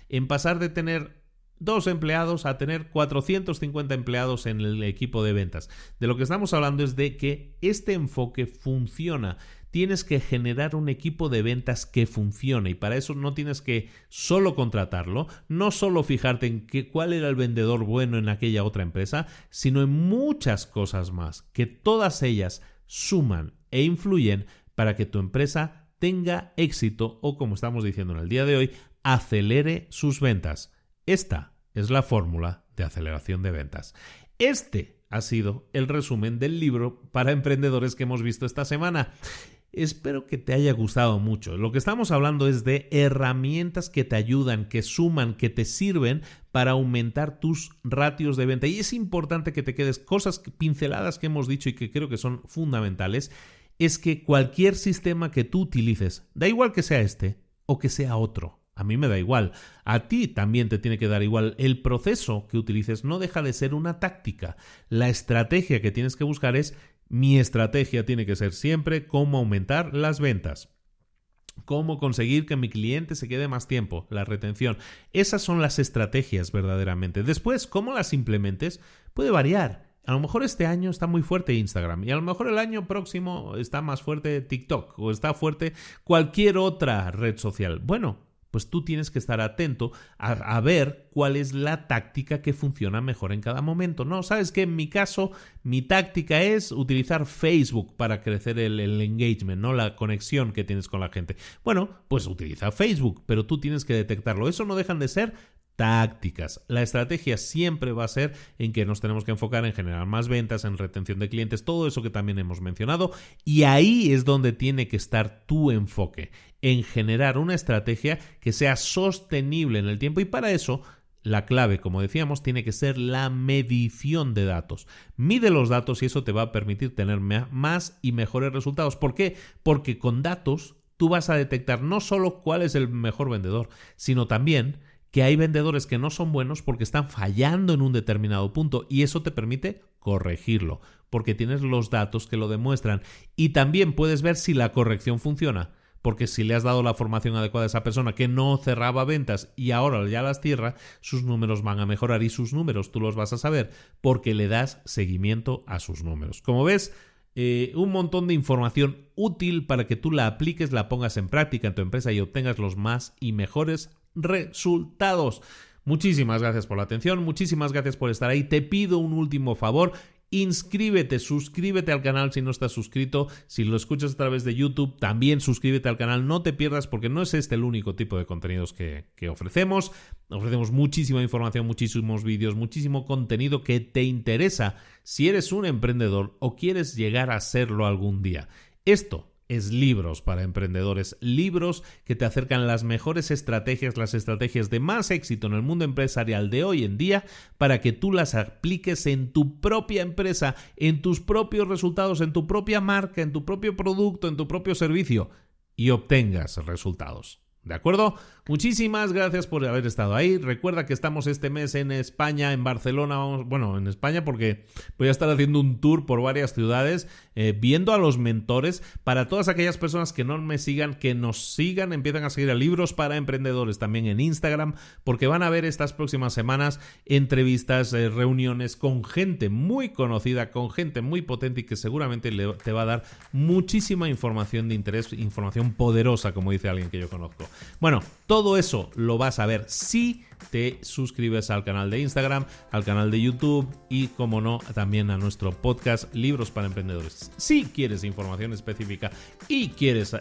en pasar de tener 2 empleados a tener 450 empleados en el equipo de ventas. De lo que estamos hablando es de que este enfoque funciona. Tienes que generar un equipo de ventas que funcione, y para eso no tienes que solo contratarlo, no solo fijarte en cuál era el vendedor bueno en aquella otra empresa, sino en muchas cosas más, que todas ellas suman e influyen para que tu empresa tenga éxito o, como estamos diciendo en el día de hoy, acelere sus ventas. Esta es la fórmula de aceleración de ventas. Este ha sido el resumen del libro para emprendedores que hemos visto esta semana. Espero que te haya gustado mucho. Lo que estamos hablando es de herramientas que te ayudan, que suman, que te sirven para aumentar tus ratios de venta. Y es importante que te quedes pinceladas que hemos dicho y que creo que son fundamentales. Es que cualquier sistema que tú utilices, da igual que sea este o que sea otro, a mí me da igual, a ti también te tiene que dar igual. El proceso que utilices no deja de ser una táctica. La estrategia que tienes que buscar es: mi estrategia tiene que ser siempre cómo aumentar las ventas, cómo conseguir que mi cliente se quede más tiempo, la retención. Esas son las estrategias verdaderamente. Después, cómo las implementes puede variar. A lo mejor este año está muy fuerte Instagram, y a lo mejor el año próximo está más fuerte TikTok, o está fuerte cualquier otra red social. Bueno, pues tú tienes que estar atento a ver cuál es la táctica que funciona mejor en cada momento. No, sabes que en mi caso, mi táctica es utilizar Facebook para crecer el engagement, ¿no? La conexión que tienes con la gente. Bueno, pues utiliza Facebook, pero tú tienes que detectarlo. Eso no dejan de ser tácticas. La estrategia siempre va a ser en que nos tenemos que enfocar en generar más ventas, en retención de clientes, todo eso que también hemos mencionado, y ahí es donde tiene que estar tu enfoque, en generar una estrategia que sea sostenible en el tiempo, y para eso la clave, como decíamos, tiene que ser la medición de datos. Mide los datos y eso te va a permitir tener más y mejores resultados. ¿Por qué? Porque con datos tú vas a detectar no solo cuál es el mejor vendedor, sino también que hay vendedores que no son buenos porque están fallando en un determinado punto y eso te permite corregirlo, porque tienes los datos que lo demuestran y también puedes ver si la corrección funciona, porque si le has dado la formación adecuada a esa persona que no cerraba ventas y ahora ya las cierra, sus números van a mejorar y sus números tú los vas a saber porque le das seguimiento a sus números. Como ves, un montón de información útil para que tú la apliques, la pongas en práctica en tu empresa y obtengas los más y mejores resultados. Muchísimas gracias por la atención, muchísimas gracias por estar ahí. Te pido un último favor. Suscríbete al canal si no estás suscrito. Si lo escuchas a través de YouTube, también suscríbete al canal. No te pierdas porque no es este el único tipo de contenidos que ofrecemos. Ofrecemos muchísima información, muchísimos vídeos, muchísimo contenido que te interesa si eres un emprendedor o quieres llegar a serlo algún día. Esto es Libros para Emprendedores, libros que te acercan las mejores estrategias, las estrategias de más éxito en el mundo empresarial de hoy en día para que tú las apliques en tu propia empresa, en tus propios resultados, en tu propia marca, en tu propio producto, en tu propio servicio y obtengas resultados. ¿De acuerdo? Muchísimas gracias por haber estado ahí. Recuerda que estamos este mes en España, en Barcelona. En España porque voy a estar haciendo un tour por varias ciudades viendo a los mentores. Para todas aquellas personas que no me sigan, que nos sigan, empiezan a seguir a Libros para Emprendedores también en Instagram, porque van a ver estas próximas semanas entrevistas, reuniones con gente muy conocida, con gente muy potente y que seguramente te va a dar muchísima información de interés, información poderosa, como dice alguien que yo conozco. Bueno, todo eso lo vas a ver si te suscribes al canal de Instagram, al canal de YouTube y, como no, también a nuestro podcast Libros para Emprendedores. Si quieres información específica y quieres,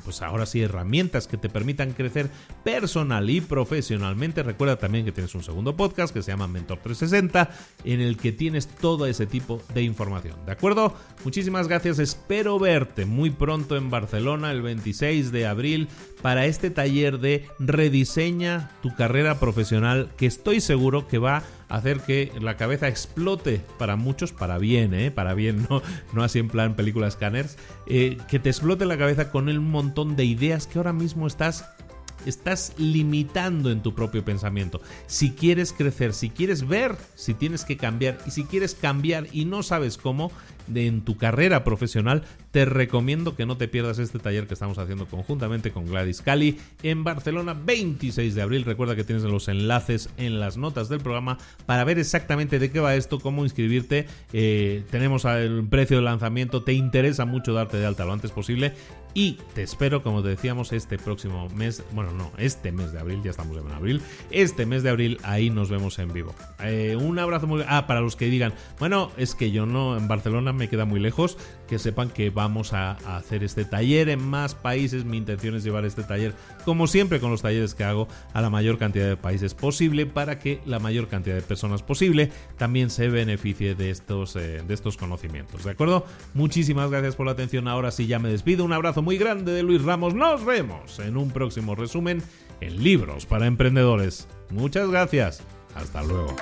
pues ahora sí, herramientas que te permitan crecer personal y profesionalmente, recuerda también que tienes un segundo podcast que se llama Mentor 360, en el que tienes todo ese tipo de información. ¿De acuerdo? Muchísimas gracias. Espero verte muy pronto en Barcelona, el 26 de abril, para este taller de Rediseña tu carrera profesional, que estoy seguro que va a hacer que la cabeza explote para muchos, para bien, para bien, no así en plan película Scanners, que te explote la cabeza con un montón de ideas que ahora mismo estás limitando en tu propio pensamiento. Si quieres crecer, si quieres ver si tienes que cambiar y si quieres cambiar y no sabes cómo en tu carrera profesional, te recomiendo que no te pierdas este taller que estamos haciendo conjuntamente con Gladys Cali en Barcelona, 26 de abril. Recuerda que tienes los enlaces en las notas del programa para ver exactamente de qué va esto, cómo inscribirte. Tenemos el precio de lanzamiento, te interesa mucho darte de alta lo antes posible y te espero, como te decíamos, este próximo mes, este mes de abril, ya estamos en abril, este mes de abril, ahí nos vemos en vivo. Un abrazo muy... para los que digan, es que yo no, en Barcelona me queda muy lejos, que sepan que vamos a hacer este taller en más países. Mi intención es llevar este taller, como siempre con los talleres que hago, a la mayor cantidad de países posible para que la mayor cantidad de personas posible también se beneficie de estos conocimientos. ¿De acuerdo? Muchísimas gracias por la atención. Ahora sí ya me despido. Un abrazo muy grande de Luis Ramos. Nos vemos en un próximo resumen en Libros para Emprendedores. Muchas gracias. Hasta luego.